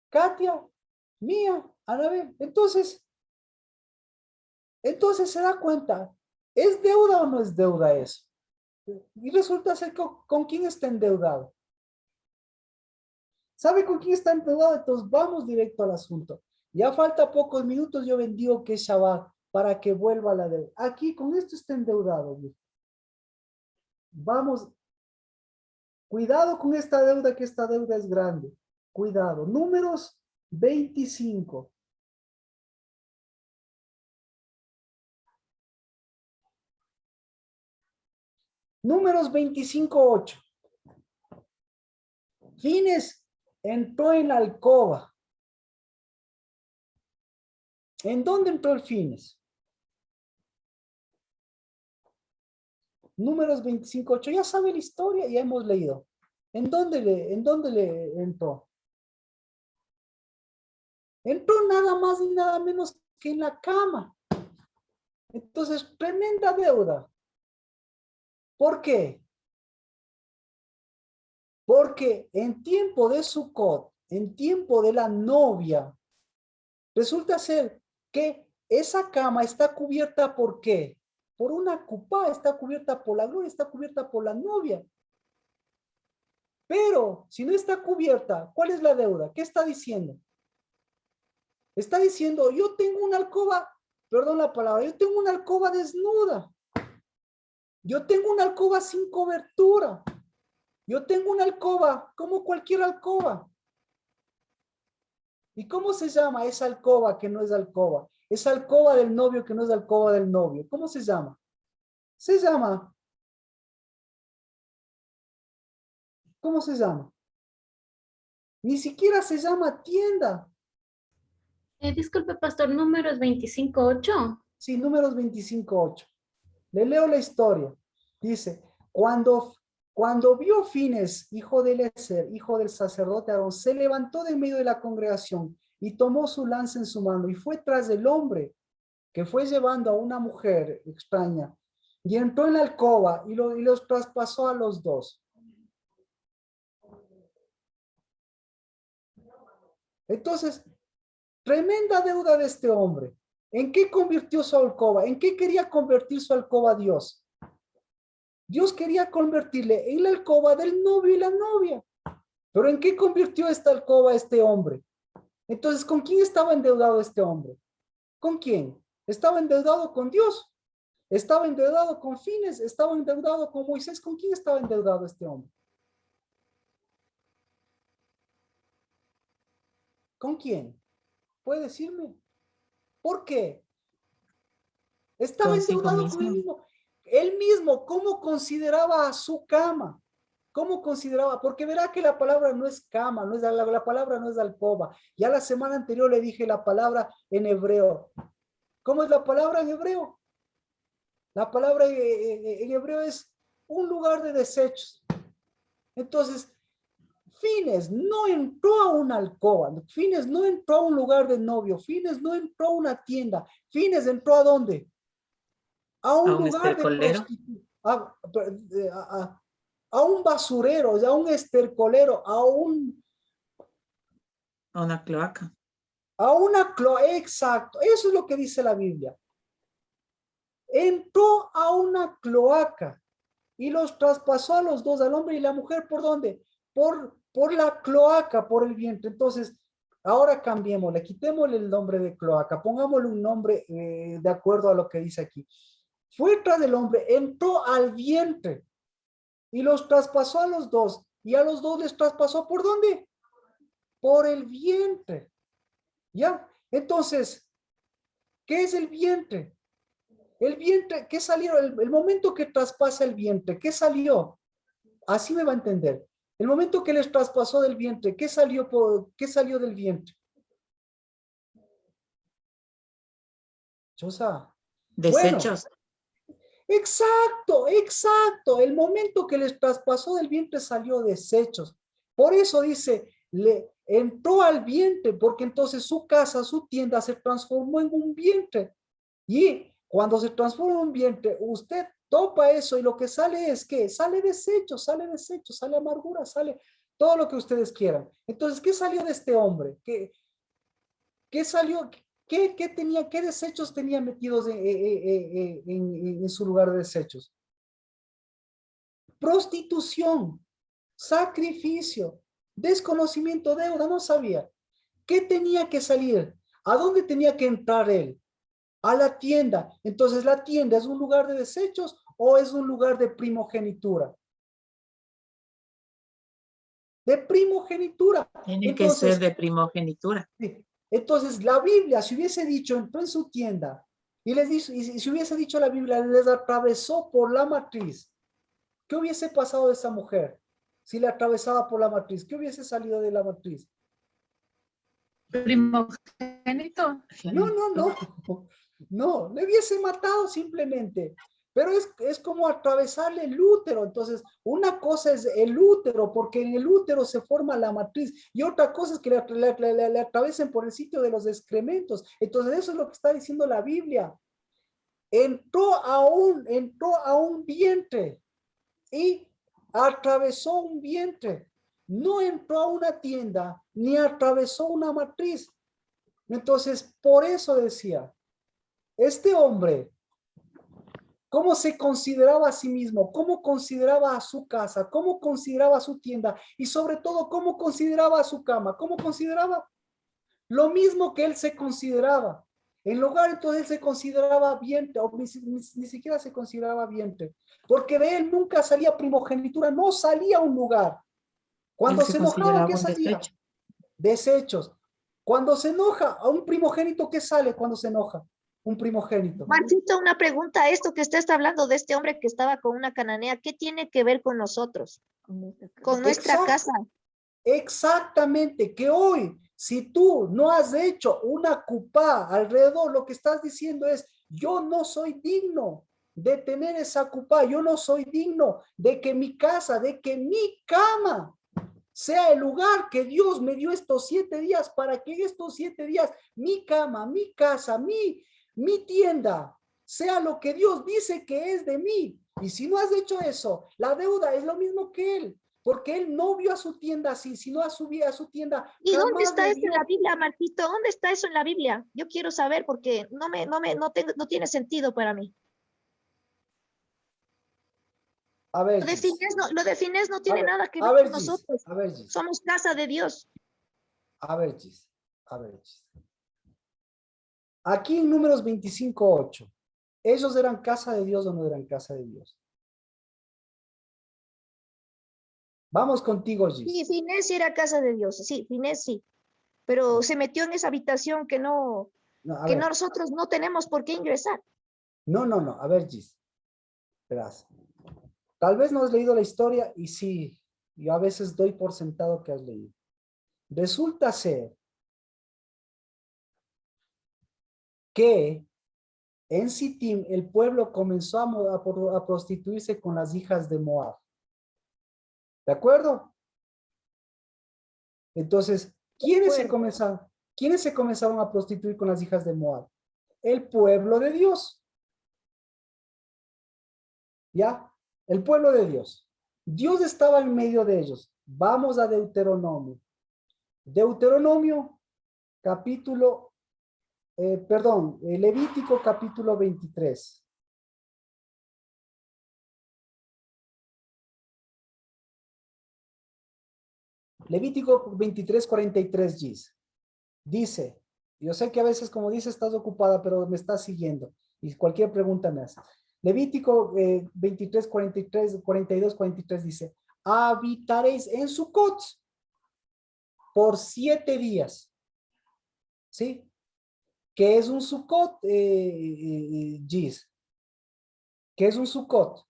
Katia, Mía, Anabel. Entonces se da cuenta, ¿es deuda o no es deuda eso? Y resulta ser con quién está endeudado. ¿Sabe con quién está endeudado? Entonces vamos directo al asunto. Ya falta pocos minutos, yo bendigo que es Shabbat para que vuelva a la deuda. Aquí con esto está endeudado. Vamos, cuidado con esta deuda, que esta deuda es grande. Cuidado. Números 25. Números 25:8. Fines entró en la alcoba. ¿En dónde entró el Fines? Números 25:8. Ya sabe la historia, ya hemos leído. ¿En dónde le entró? Entró nada más y nada menos que en la cama. Entonces, tremenda deuda. ¿Por qué? Porque en tiempo de Sukkot, en tiempo de la novia, resulta ser que esa cama está cubierta ¿por qué? Por una cupá, está cubierta por la gloria, está cubierta por la novia. Pero si no está cubierta, ¿cuál es la deuda? ¿Qué está diciendo? Está diciendo, yo tengo una alcoba, perdón la palabra, yo tengo una alcoba desnuda. Yo tengo una alcoba sin cobertura. Yo tengo una alcoba como cualquier alcoba. ¿Y cómo se llama esa alcoba que no es alcoba? Esa alcoba del novio que no es alcoba del novio. ¿Cómo se llama? Se llama. ¿Cómo se llama? Ni siquiera se llama tienda. Disculpe, pastor, números 25:8. Sí, números 25:8. Le leo la historia. Dice, cuando vio Fines, hijo de Eliezer, hijo del sacerdote Aarón, se levantó de en medio de la congregación y tomó su lanza en su mano y fue tras del hombre que fue llevando a una mujer extraña y entró en la alcoba y los traspasó a los dos. Entonces, tremenda deuda de este hombre. ¿En qué convirtió su alcoba? ¿En qué quería convertir su alcoba a Dios? Dios quería convertirle en la alcoba del novio y la novia. ¿Pero en qué convirtió esta alcoba a este hombre? Entonces, ¿con quién estaba endeudado este hombre? ¿Con quién? Estaba endeudado con Dios. Estaba endeudado con Fines. Estaba endeudado con Moisés. ¿Con quién estaba endeudado este hombre? ¿Con quién? ¿Puede decirme? ¿Por qué? Estaba Consigo endeudado con él mismo. mismo. Él mismo, ¿cómo consideraba su cama? ¿Cómo consideraba? Porque verá que la palabra no es cama, no es la palabra no es alcoba. Ya la semana anterior le dije la palabra en hebreo. ¿Cómo es la palabra en hebreo? La palabra en hebreo es un lugar de desechos. Entonces, Fines no entró a una alcoba, Fines no entró a un lugar de novio, Fines no entró a una tienda, Fines entró ¿a dónde? A un A un lugar de estercolero. prostitución, a un basurero, a un estercolero, A una cloaca. a una cloaca, exacto, eso es lo que dice la Biblia. Entró a una cloaca y los traspasó a los dos, al hombre y la mujer, ¿por dónde? Por la cloaca, por el vientre. Entonces, ahora cambiémosle, quitémosle el nombre de cloaca, pongámosle un nombre de acuerdo a lo que dice aquí. Fue tras del hombre, entró al vientre y los traspasó a los dos. Y a los dos les traspasó ¿por dónde? Por el vientre. ¿Ya? Entonces, ¿qué es el vientre? El vientre, ¿qué salió? El momento que traspasa el vientre, ¿qué salió? Así me va a entender. El momento que les traspasó del vientre, ¿qué salió del vientre? Chosa. Bueno, Desechos. exacto, exacto. El momento que les traspasó del vientre salió desechos. Por eso dice, le entró al vientre, porque entonces su casa, su tienda se transformó en un vientre. Y cuando se transforma en un vientre, usted topa eso y lo que sale es que sale desecho, sale amargura, sale todo lo que ustedes quieran. Entonces, ¿qué salió de este hombre? ¿Qué salió? ¿Qué desechos tenía metidos en su lugar de desechos? Prostitución, sacrificio, desconocimiento, deuda, no sabía. ¿Qué tenía que salir? ¿A dónde tenía que entrar él? A la tienda. Entonces, ¿la tienda es un lugar de desechos o es un lugar de primogenitura? De primogenitura. Tiene que Entonces, ser de primogenitura. entonces la Biblia, si hubiese dicho, entró en su tienda y les dijo, y si hubiese dicho la Biblia, les atravesó por la matriz, ¿qué hubiese pasado de esa mujer? Si le atravesaba por la matriz, ¿qué hubiese salido de la matriz? Primogénito. No, le hubiese matado simplemente. Pero es como atravesarle el útero. Entonces, una cosa es el útero, porque en el útero se forma la matriz, y otra cosa es que le atravesen por el sitio de los excrementos. Entonces, eso es lo que está diciendo la Biblia. Entró a un vientre y atravesó un vientre. No entró a una tienda, ni atravesó una matriz. Entonces, por eso decía, este hombre, ¿cómo se consideraba a sí mismo? ¿Cómo consideraba a su casa? ¿Cómo consideraba a su tienda? Y sobre todo, ¿cómo consideraba a su cama? ¿Cómo consideraba? Lo mismo que él se consideraba. En lugar, entonces, él se consideraba vientre, o ni siquiera se consideraba vientre, porque de él nunca salía primogenitura, no salía a un lugar. Cuando Él se se enojaba, consideraba ¿qué un salía? desecho. Desechos. Cuando se enoja, a un primogénito, ¿qué sale cuando se enoja? Un primogénito. Marcito, una pregunta. Esto que usted está hablando de este hombre que estaba con una cananea, ¿qué tiene que ver con nosotros? Con nuestra casa. Exactamente, que hoy, si tú no has hecho una cupá alrededor, lo que estás diciendo es, yo no soy digno de tener esa cupá, yo no soy digno de que mi casa, de que mi cama sea el lugar que Dios me dio estos 7 días, para que estos 7 días mi cama, mi casa, mi tienda sea lo que Dios dice que es de mí. Y si no has hecho eso, la deuda es lo mismo que él, porque él no vio a su tienda así, sino a su tienda. ¿Y dónde Jamás está le eso en vio. la Biblia, Marquito? ¿Dónde está eso en la Biblia? Yo quiero saber porque no tiene sentido para mí. A ver, Lo de Gis. Finés no tiene nada que A ver ver, con Gis. nosotros. A ver, Gis. Somos casa de Dios. A ver, Gis. A ver, Gis. Aquí en Números 25:8, ¿ellos eran casa de Dios o no eran casa de Dios? Vamos contigo, Gis. Sí, Finés sí era casa de Dios. Sí, Finés sí. Pero se metió en esa habitación que No, a ver. nosotros no tenemos por qué ingresar. No. A ver, Gis. Verás. Tal vez no has leído la historia y sí, yo a veces doy por sentado que has leído. Resulta ser que en Sittim el pueblo comenzó a prostituirse con las hijas de Moab. ¿De acuerdo? Entonces, ¿quiénes se comenzaron a prostituir con las hijas de Moab? El pueblo de Dios. ¿Ya? El pueblo de Dios. Dios estaba en medio de ellos. Vamos a Deuteronomio. Deuteronomio, Levítico capítulo 23. Levítico 23, 43 dice, yo sé que a veces como dice estás ocupada, pero me estás siguiendo y cualquier pregunta me hace. Levítico 23, 43, 42, 43 dice, habitaréis en Sucot por 7 días. ¿Sí? ¿Qué es un Sucot, Gis? ¿Qué es un Sucot?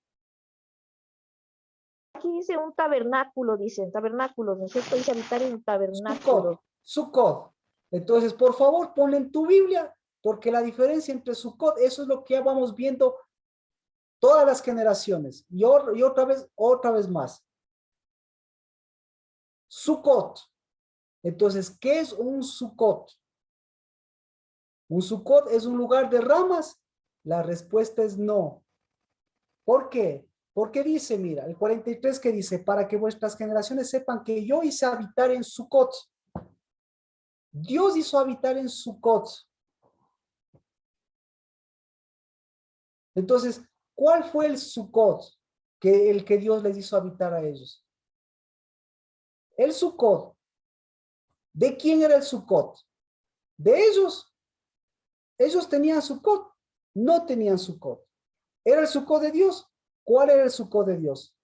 Aquí dice un tabernáculo, dicen, tabernáculo, ¿no es cierto? Dice habitar en un tabernáculo. Sucot. Entonces, por favor, ponle en tu Biblia, porque la diferencia entre Sucot, eso es lo que ya vamos viendo todas las generaciones. Y otra vez más. Sucot. Entonces, ¿qué es un Sucot? ¿Un Sucot es un lugar de ramas? La respuesta es no. ¿Por qué? Porque dice, mira, el 43 que dice, para que vuestras generaciones sepan que yo hice habitar en Sucot. Dios hizo habitar en Sucot. Entonces, ¿cuál fue el Sucot el que Dios les hizo habitar a ellos? El Sucot. ¿De quién era el Sucot? ¿De ellos? Ellos tenían Sucot. No tenían Sucot. ¿Era el Sucot de Dios? ¿Cuál era el Sucot de Dios?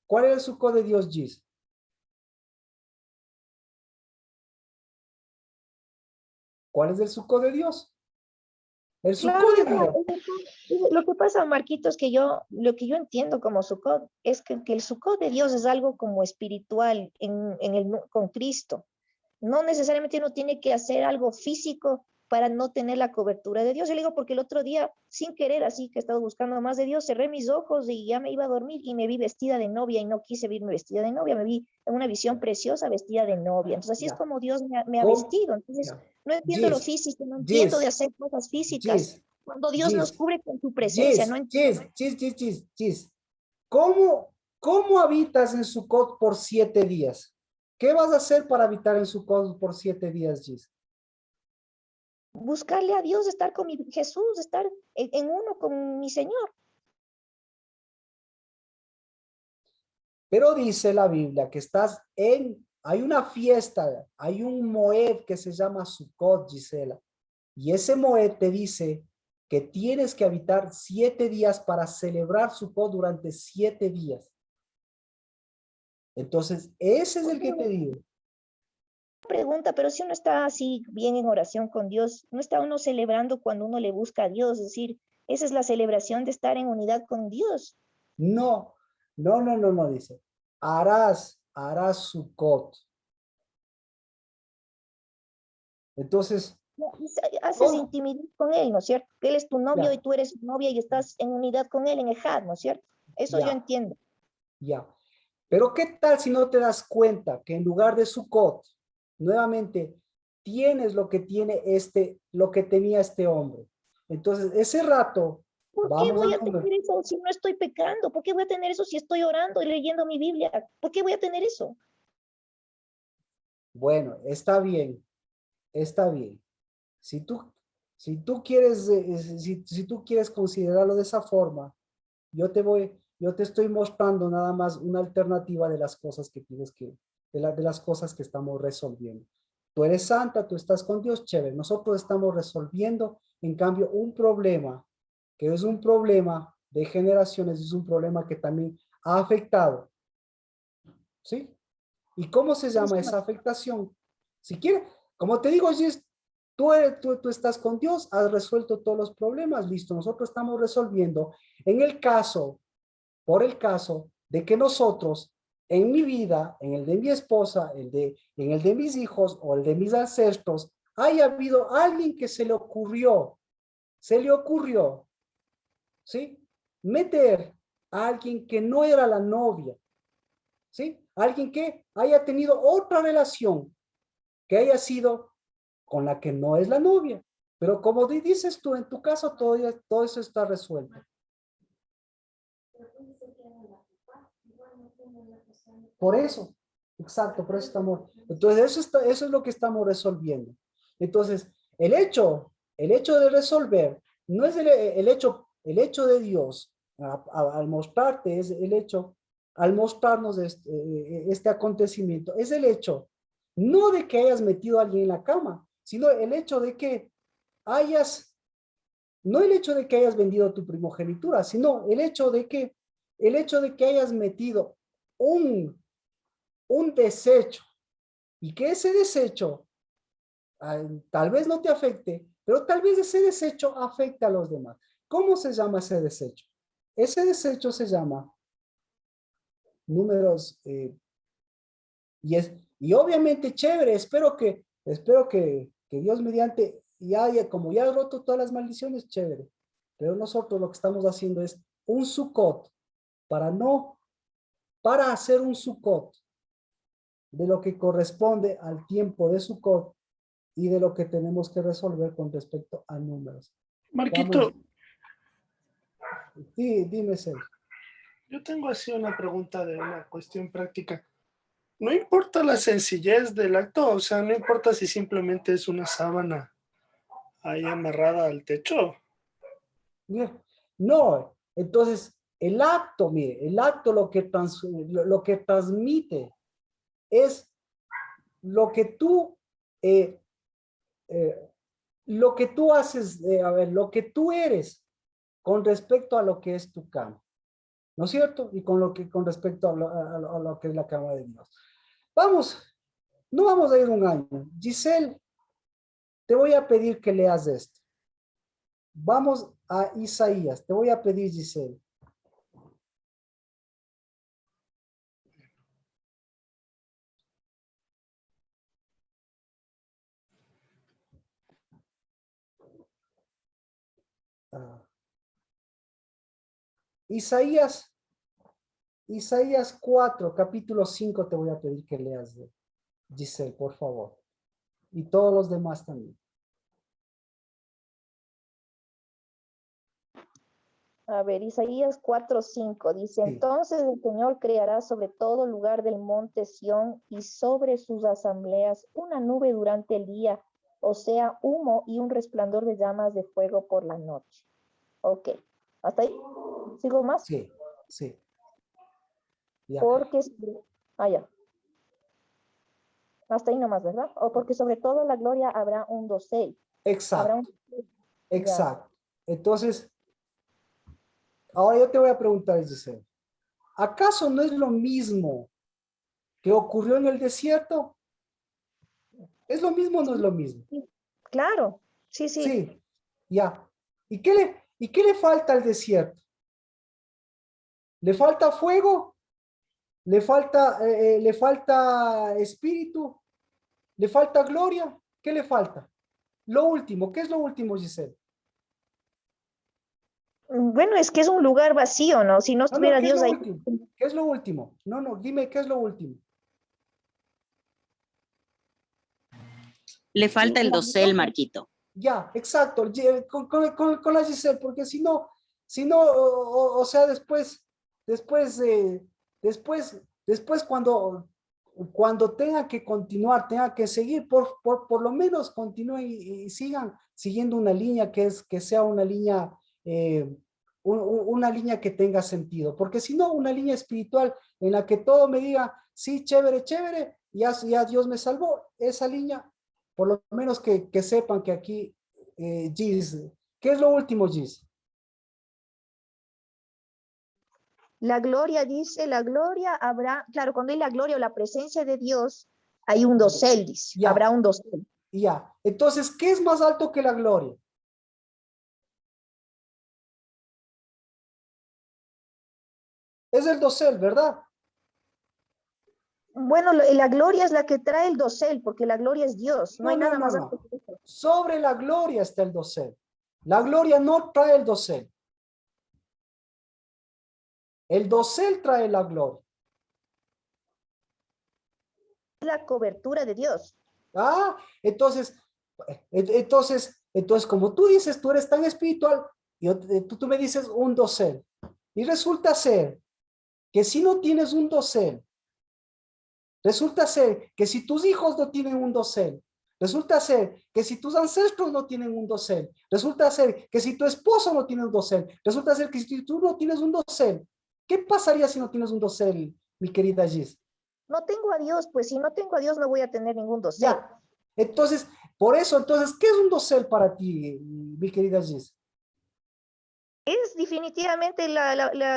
¿Cuál era el Sucot de Dios, Gis? ¿Cuál es el Sucot de Dios? El Sucot de Dios. Lo que pasa, Marquito, es que lo que yo entiendo como Sucot es que el Sucot de Dios es algo como espiritual con Cristo. No necesariamente uno tiene que hacer algo físico para no tener la cobertura de Dios. Yo le digo, porque el otro día, sin querer, así que he estado buscando más de Dios, cerré mis ojos y ya me iba a dormir y me vi vestida de novia y no quise verme vestida de novia, me vi en una visión preciosa vestida de novia. Entonces así es Ya. como Dios me ha ¿Cómo? vestido. Entonces Ya. no entiendo lo Gis, físico, no entiendo de Gis, hacer cosas físicas. Gis, Cuando Dios nos Gis, cubre con su presencia, no Gis, entiendo. Gis, Gis, Gis, Gis, Gis. ¿Cómo habitas en Sucot por 7 días? ¿Qué vas a hacer para habitar en Sucot por 7 días, Gis? Buscarle a Dios, estar con mi Jesús, estar en uno con mi Señor. Pero dice la Biblia que hay una fiesta, hay un Moed que se llama Sucot, Gisela. Y ese Moed te dice que tienes que habitar 7 días para celebrar Sucot durante 7 días. Entonces, ese es el que te digo. Pregunta, pero si uno está así bien en oración con Dios, ¿no está uno celebrando cuando uno le busca a Dios? Es decir, esa es la celebración de estar en unidad con Dios. No, no, dice. Harás Sucot. Entonces, No, haces todo, intimidad con Él, ¿no es cierto? Que Él es tu novio y ya, tú eres su novia y estás en unidad con Él en Ejad, ¿no es cierto? Eso yo ya, entiendo. ya. Pero ¿qué tal si no te das cuenta que en lugar de Sucot, nuevamente, tienes lo que tenía este hombre? Entonces, ese rato, ¿Por qué vamos a voy a comer. tener eso si no estoy pecando? ¿Por qué voy a tener eso si estoy orando y leyendo mi Biblia? ¿Por qué voy a tener eso? Bueno, está bien, está bien. Si tú, si tú quieres considerarlo de esa forma, yo te estoy mostrando nada más una alternativa de las cosas que tienes de las cosas que estamos resolviendo. Tú eres santa, tú estás con Dios, chévere. Nosotros estamos resolviendo, en cambio, un problema, que es un problema de generaciones, es un problema que también ha afectado, ¿sí? ¿Y cómo se llama esa afectación? Si quieres, como te digo, Gis, tú estás con Dios, has resuelto todos los problemas, listo, nosotros estamos resolviendo. En el caso, por el caso de que nosotros, en mi vida, en el de mi esposa, en el de mis hijos o el de mis ancestros, haya habido alguien que se le ocurrió, ¿sí? Meter a alguien que no era la novia, ¿sí? Alguien que haya tenido otra relación, que haya sido con la que no es la novia. Pero como dices tú, en tu caso todo eso está resuelto. Por eso, exacto, por eso estamos. Entonces, eso es lo que estamos resolviendo. Entonces, el hecho de resolver, no es el hecho de Dios al mostrarte, es el hecho, al mostrarnos este acontecimiento, es el hecho, no de que hayas metido a alguien en la cama, sino el hecho de que hayas, no el hecho de que hayas vendido tu primogenitura, sino el hecho de que hayas metido un desecho y que ese desecho tal vez no te afecte, pero tal vez ese desecho afecte a los demás. ¿Cómo se llama ese desecho? Ese desecho se llama números y obviamente chévere, que Dios mediante como ya ha roto todas las maldiciones, chévere. Pero nosotros lo que estamos haciendo es un Sukkot para hacer un Sukkot de lo que corresponde al tiempo de Sukkot y de lo que tenemos que resolver con respecto a números. Marquito, Vamos, sí, dime, Sergio. yo tengo así una pregunta de una cuestión práctica. No importa la sencillez del acto, o sea, no importa si simplemente es una sábana ahí amarrada al techo. No, entonces mire, el acto lo que transmite es lo que tú, eh, eh, lo que tú haces, lo que tú eres con respecto a lo que es tu cama, ¿no es cierto? Y con respecto a lo que es la cama de Dios. Vamos, no vamos a ir un año. Giselle, te voy a pedir que leas esto. Vamos a Isaías, te voy a pedir, Giselle. Isaías 4, capítulo 5, te voy a pedir que leas, Giselle, por favor. Y todos los demás también. A ver, Isaías 4:5 dice, Sí. entonces el Señor creará sobre todo lugar del monte Sión y sobre sus asambleas una nube durante el día, o sea, humo y un resplandor de llamas de fuego por la noche. Ok, ¿hasta ahí? ¿Sigo más? Sí, sí. Ya. Porque, ya. Hasta ahí nomás, ¿verdad? O porque sobre todo la gloria habrá un dosel. Habrá Exacto, un... exacto. Entonces, ahora yo te voy a preguntar, Giselle, ¿acaso no es lo mismo que ocurrió en el desierto? ¿Es lo mismo o no es lo mismo? Claro, sí, sí. Sí, ya. ¿Y qué le falta al desierto? ¿Le falta fuego? ¿Le falta espíritu? ¿Le falta gloria? ¿Qué le falta? Lo último, ¿qué es lo último, Giselle? Bueno, es que es un lugar vacío, ¿no? Si no No, estuviera ¿qué es Dios lo ahí. último? ¿Qué es lo último? No, dime, ¿qué es lo último? Le falta el dosel, Marquito. Ya, exacto, con la Giselle, porque si no, o sea, después cuando tenga que continuar, tenga que seguir, por lo menos continúen y sigan siguiendo una línea que sea una línea, una línea que tenga sentido, porque si no, una línea espiritual en la que todo me diga, sí, chévere, chévere, ya Dios me salvó, esa línea por lo menos que sepan que aquí, Gis, ¿qué es lo último, Gis? La gloria dice, la gloria habrá, claro, cuando hay la gloria o la presencia de Dios, hay un dosel, dice, Ya. habrá un dosel. Ya, entonces, ¿qué es más alto que la gloria? Es el dosel, ¿verdad? Bueno, la gloria es la que trae el dosel, porque la gloria es Dios, no hay nada más alto que eso. Sobre la gloria está el dosel. La gloria no trae el dosel. El dosel trae la gloria. La cobertura de Dios. Ah, entonces, como tú dices, tú eres tan espiritual, tú me dices un dosel. Y resulta ser que si no tienes un dosel, resulta ser que si tus hijos no tienen un dosel, resulta ser que si tus ancestros no tienen un dosel, resulta ser que si tu esposo no tiene un dosel, resulta ser que si tú no tienes un dosel, ¿qué pasaría si no tienes un dosel, mi querida Gis? No tengo a Dios, pues si no tengo a Dios no voy a tener ningún dosel. Ya, entonces, por eso, entonces, ¿qué es un dosel para ti, mi querida Gis? Es definitivamente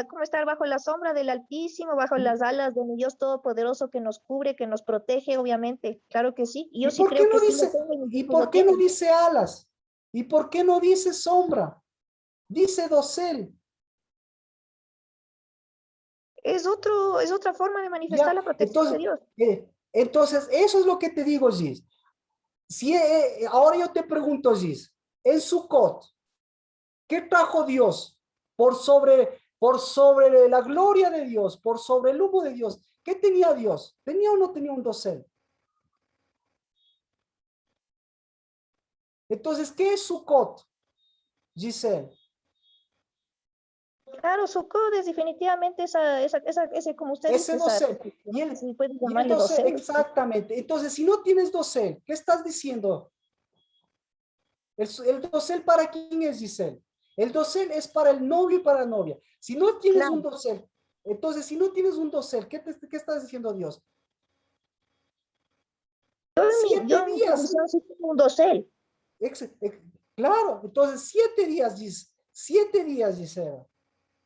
como estar bajo la sombra del Altísimo, bajo las alas de mi Dios Todopoderoso que nos cubre, que nos protege, obviamente. Claro que sí. Y yo sí creo que sí lo tengo y mis ¿Y hijos por lo qué no tienen. dice alas? ¿Y por qué no dice sombra? Dice dosel. Es otra forma de manifestar Ya, la protección de Dios. entonces, eso es lo que te digo, Gis. Si, ahora yo te pregunto, Gis, en Sukkot, ¿qué trajo Dios por sobre la gloria de Dios, por sobre el humo de Dios? ¿Qué tenía Dios? ¿Tenía o no tenía un dosel? Entonces, ¿qué es Sukkot, Giselle? Claro, Sukkot es definitivamente ese, como usted Ese dice, dosel. Y sí puede y el llamarle dosel, dosel. exactamente. Entonces, si no tienes dosel, ¿qué estás diciendo? El dosel para quién es, Giselle? El dosel es para el novio y para la novia. Si no tienes Claro. un dosel, entonces si no tienes un dosel, ¿qué estás diciendo Dios? Yo 7 en mi días. condición sí tengo un dosel. Claro, entonces 7 días, 7 días, Gisela.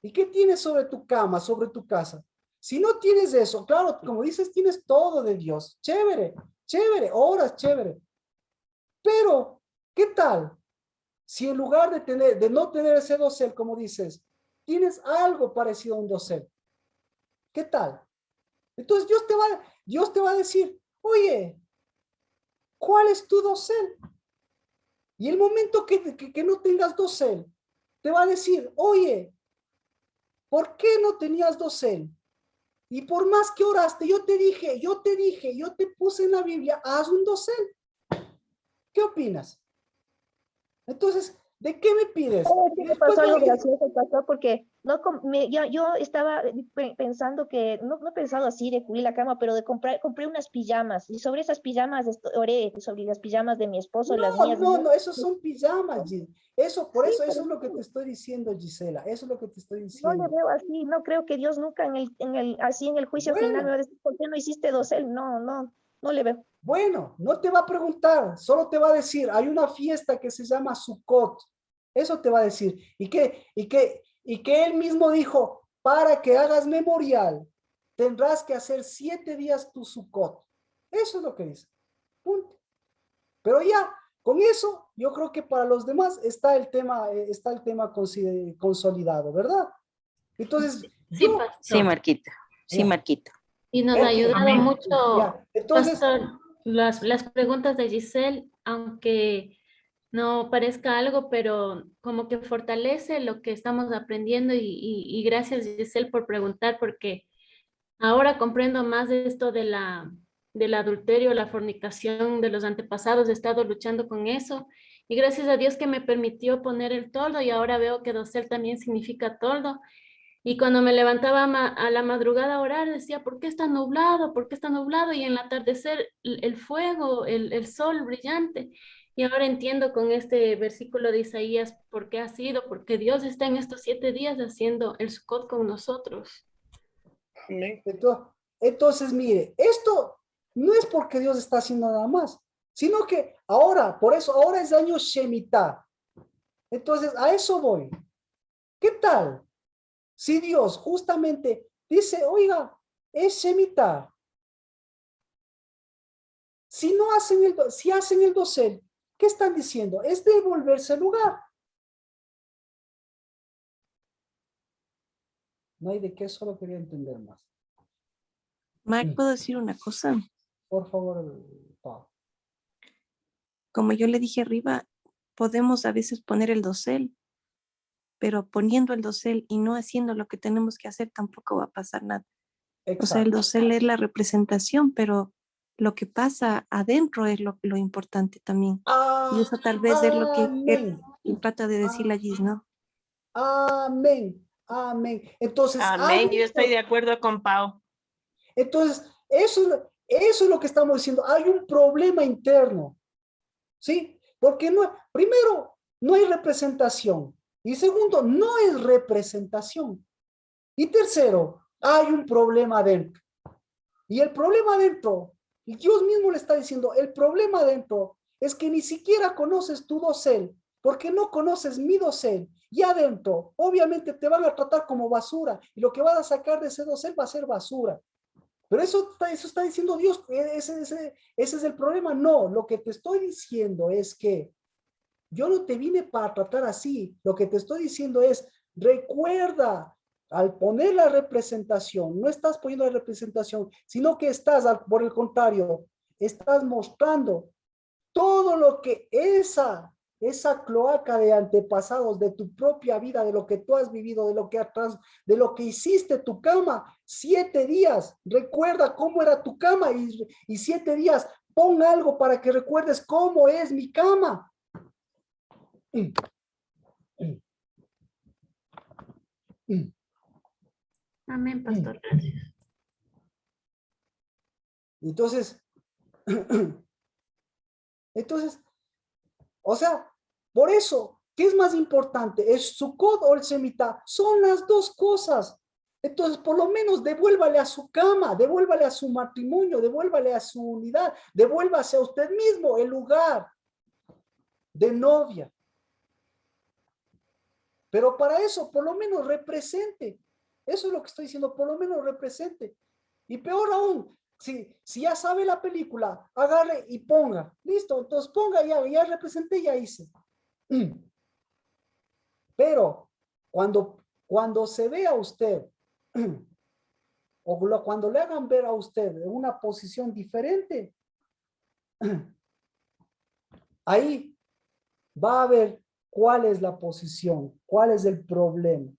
¿Y qué tienes sobre tu cama, sobre tu casa? Si no tienes eso, claro, como dices, tienes todo de Dios. Chévere, chévere, horas, chévere. Pero, ¿qué tal? Si en lugar de no tener ese dosel, como dices, tienes algo parecido a un dosel, ¿qué tal? Entonces Dios te va a decir, oye, ¿cuál es tu dosel? Y el momento que no tengas dosel, te va a decir, oye, ¿por qué no tenías dosel? Y por más que oraste, yo te puse en la Biblia, haz un dosel. ¿Qué opinas? Entonces, ¿de qué me pides? ¿Sabes qué Y me después pasó va a algo ir, gracioso, pastor? Porque no, yo estaba pensando que, no he pensado así de cubrir la cama, pero compré unas pijamas y sobre esas pijamas oré sobre las pijamas de mi esposo, las mías. no, esos son pijamas, Eso, por Sí, eso, eso pero es lo que te estoy diciendo, Gisela. Eso es lo que te estoy no le diciendo. veo así, no creo que Dios nunca así en el juicio final me Bueno, va a decir, ¿por qué no hiciste dosel? No le veo. bueno, no te va a preguntar, solo te va a decir, hay una fiesta que se llama Sukkot. Eso te va a decir. Y que él mismo dijo, para que hagas memorial, tendrás que hacer 7 días tu Sukkot. Eso es lo que dice. Punto. Pero ya, con eso, yo creo que para los demás está el tema consolidado, ¿verdad? Entonces, Sí, yo, Sí, pastor. Marquito. Sí, ya, Marquito. Y nos ha ok, ayudado mucho, ya. Entonces, pastor, las preguntas de Giselle, aunque no parezca algo, pero como que fortalece lo que estamos aprendiendo y gracias Giselle por preguntar, porque ahora comprendo más de esto del adulterio, la fornicación de los antepasados, he estado luchando con eso y gracias a Dios que me permitió poner el toldo y ahora veo que dosel también significa toldo. Y cuando me levantaba a la madrugada a orar, decía, ¿por qué está nublado? ¿Por qué está nublado? Y en el atardecer el fuego, el sol brillante. Y ahora entiendo con este versículo de Isaías por qué ha sido, porque Dios está en estos 7 días haciendo el Sukkot con nosotros. Amén. entonces, mire, esto no es porque Dios está haciendo nada más, sino que ahora, por eso, ahora es año Shemitah. Entonces, a eso voy. ¿Qué tal? Si Dios justamente dice, oiga, es Shemitah. Si no hacen si hacen el dosel, ¿qué están diciendo? Es devolverse al lugar. No hay de qué, solo quería entender más. Mark, ¿puedo decir una cosa? Por favor, Pau. Como yo le dije arriba, podemos a veces poner el dosel, pero poniendo el dosel y no haciendo lo que tenemos que hacer tampoco va a pasar nada. O sea, el Exacto. dosel es la representación, pero lo que pasa adentro es lo importante también. Y eso tal vez es lo que él Amén. trata de decir allí, ¿no? Amén. Amén. Entonces, hay Amén, yo estoy de acuerdo con Pau. entonces, eso es lo que estamos diciendo. Hay un problema interno, ¿sí? Porque primero, no hay representación. Y segundo, no es representación. Y tercero, hay un problema adentro. Y el problema adentro, y Dios mismo le está diciendo, el problema adentro es que ni siquiera conoces tu dosel, porque no conoces mi dosel. Y adentro, obviamente te van a tratar como basura, y lo que vas a sacar de ese dosel va a ser basura. Pero eso está diciendo Dios, ese es el problema. No, lo que te estoy diciendo es que yo no te vine para tratar así. Lo que te estoy diciendo es, recuerda, al poner la representación, no estás poniendo la representación, sino que estás, por el contrario, estás mostrando todo lo que esa cloaca de antepasados, de tu propia vida, de lo que tú has vivido, de lo que hiciste tu cama, 7 días, recuerda cómo era tu cama y 7 días, pon algo para que recuerdes cómo es mi cama. Amén, pastor. Gracias. Entonces, o sea, por eso, ¿qué es más importante? ¿Es Sukkot o el Shemitah? Son las dos cosas. Entonces, por lo menos devuélvale a su cama, devuélvale a su matrimonio, devuélvale a su unidad, devuélvase a usted mismo el lugar de novia. Pero para eso, por lo menos represente. Eso es lo que estoy diciendo, por lo menos represente. Y peor aún, si ya sabe la película, agarre y ponga. Listo, entonces ponga, ya representé, ya hice. Pero cuando se vea usted, o cuando le hagan ver a usted en una posición diferente, ahí va a haber cuál es la posición, cuál es el problema.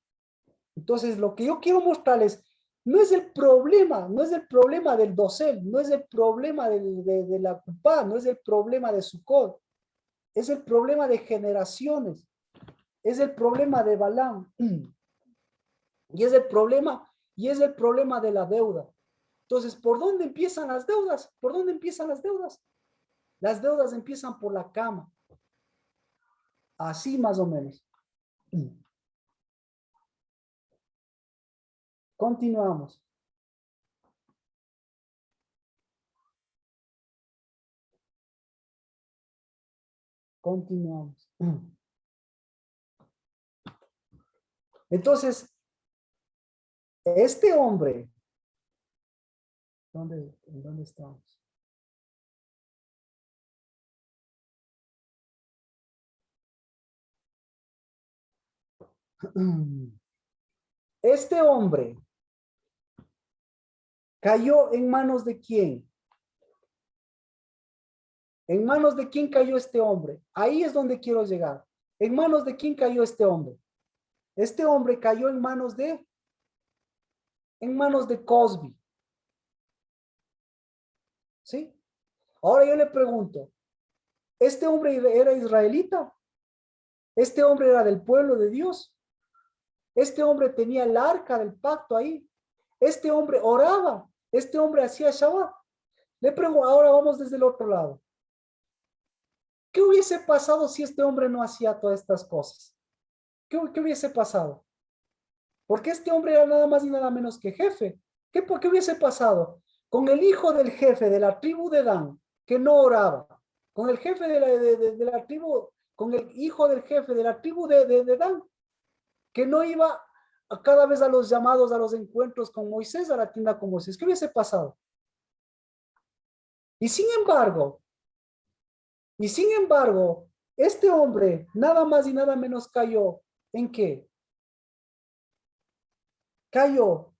Entonces, lo que yo quiero mostrarles no es el problema, no es el problema del dosel, no es el problema de la Kupá, no es el problema de Sukkot, es el problema de generaciones, es el problema de Balaam, y es el problema de la deuda. Entonces, ¿por dónde empiezan las deudas? ¿Por dónde empiezan las deudas? Las deudas empiezan por la cama. Así más o menos. Continuamos. Continuamos. Entonces, este hombre, ¿en dónde estamos? Este hombre cayó en manos de quién? ¿En manos de quién cayó este hombre? Ahí es donde quiero llegar. ¿En manos de quién cayó este hombre? Este hombre cayó en manos de Cosby. ¿Sí? Ahora yo le pregunto, ¿este hombre era israelita? ¿Este hombre era del pueblo de Dios? ¿Este hombre tenía el arca del pacto ahí? ¿Este hombre oraba? ¿Este hombre hacía Shabbat? Le pregunto, ahora vamos desde el otro lado. ¿Qué hubiese pasado si este hombre no hacía todas estas cosas? ¿Qué hubiese pasado? Porque este hombre era nada más y nada menos que jefe. ¿Qué hubiese pasado? Con el hijo del jefe de la tribu de Dan, que no oraba. Con el jefe de la tribu, con el hijo del jefe de la tribu de Dan, que no iba cada vez a los llamados, a los encuentros con Moisés, a la tienda con Moisés. ¿Qué hubiese pasado? Y sin embargo, este hombre nada más y nada menos cayó ¿en qué? Cayó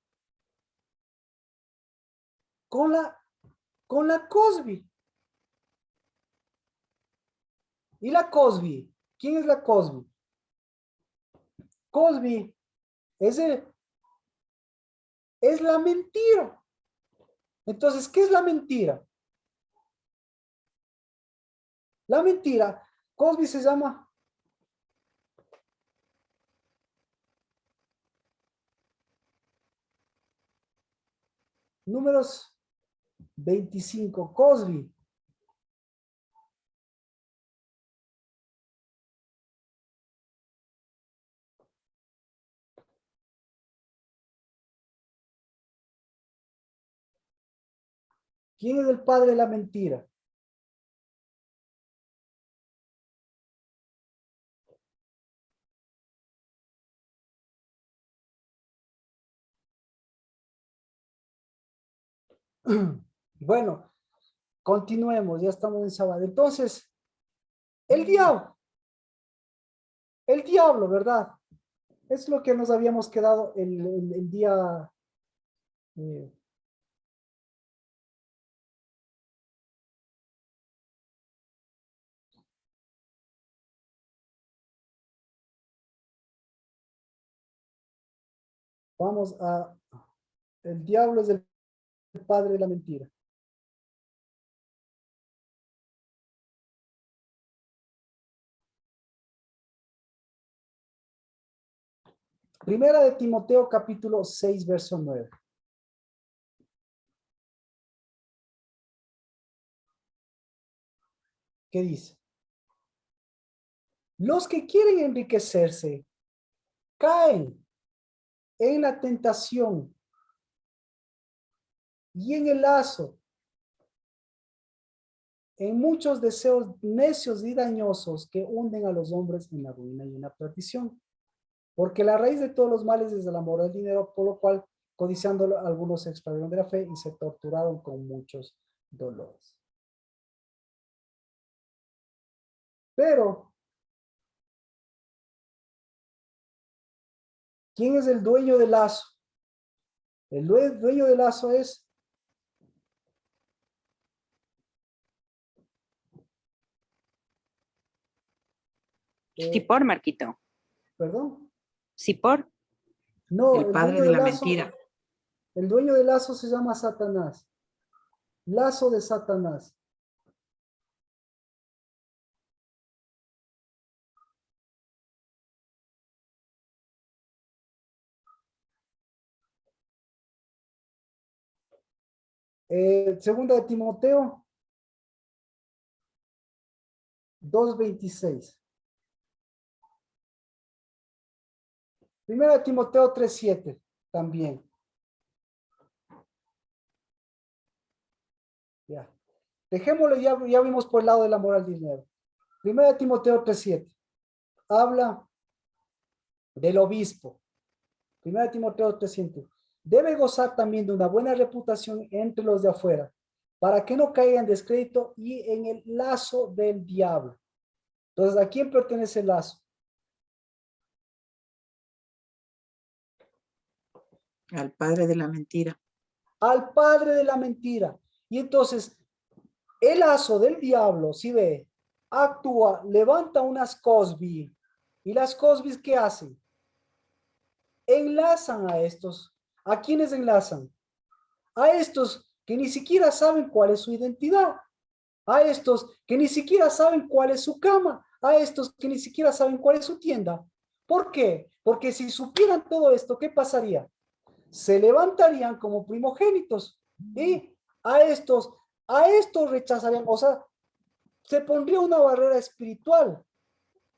con la Cosby. ¿Y la Cosby? ¿Quién es la Cosby? Cosby es la mentira. Entonces, ¿qué es la mentira? La mentira, Cosby se llama números 25, Cosby. ¿Quién es el padre de la mentira? Bueno, continuemos, ya estamos en sábado. Entonces, el diablo, ¿verdad? Es lo que nos habíamos quedado el día. eh, Vamos a, el diablo es el padre de la mentira. Primera de Timoteo capítulo 6, verso 9. ¿Qué dice? Los que quieren enriquecerse caen en la tentación y en el lazo, en muchos deseos necios y dañosos que hunden a los hombres en la ruina y en la perdición. Porque la raíz de todos los males es el amor al dinero, por lo cual, codiciándolo, algunos se extraviaron de la fe y se torturaron con muchos dolores. Pero, ¿quién es el dueño del lazo? El dueño del lazo es Sipor, Marquito. ¿Perdón? Sipor. No, El padre dueño de del la lazo- mentira. El dueño del lazo se llama Satanás. Lazo de Satanás. Segunda de Timoteo 2:26. Primera de Timoteo 3:7 también. Ya. Dejémoslo, ya vimos por el lado del amor al dinero. Primera de Timoteo 3:7. Habla del obispo. Primera de Timoteo 3:7. Debe gozar también de una buena reputación entre los de afuera, para que no caiga en descrédito y en el lazo del diablo. Entonces, ¿a quién pertenece el lazo? Al padre de la mentira. Al padre de la mentira. Y entonces, el lazo del diablo, si ve, actúa, levanta unas Cosby. ¿Y las Cosbys qué hacen? Enlazan a estos. ¿A quiénes enlazan? A estos que ni siquiera saben cuál es su identidad. A estos que ni siquiera saben cuál es su cama. A estos que ni siquiera saben cuál es su tienda. ¿Por qué? Porque si supieran todo esto, ¿qué pasaría? Se levantarían como primogénitos y a estos rechazarían, o sea, se pondría una barrera espiritual,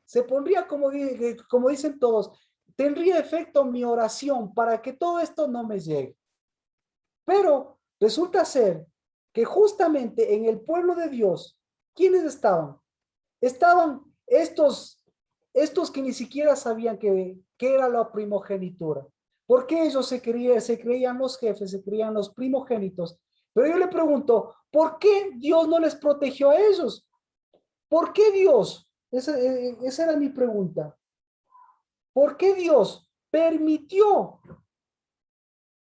se pondría como dicen todos, tendría efecto mi oración para que todo esto no me llegue. Pero resulta ser que justamente en el pueblo de Dios, ¿quiénes estaban? Estaban estos que ni siquiera sabían que era la primogenitura. Porque ellos se creían los jefes, se creían los primogénitos. Pero yo le pregunto, ¿por qué Dios no les protegió a ellos? ¿Por qué Dios? Esa era mi pregunta. ¿Por qué Dios permitió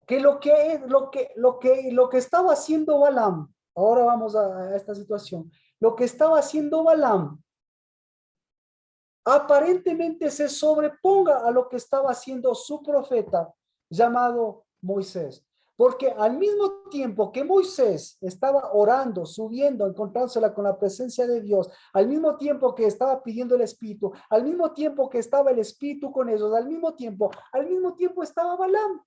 que lo que estaba haciendo Balaam, ahora vamos a esta situación, lo que estaba haciendo Balaam, aparentemente se sobreponga a lo que estaba haciendo su profeta llamado Moisés? Porque al mismo tiempo que Moisés estaba orando, subiendo, encontrándosela con la presencia de Dios, al mismo tiempo que estaba pidiendo el Espíritu, al mismo tiempo que estaba el Espíritu con ellos, al mismo tiempo estaba Balaam.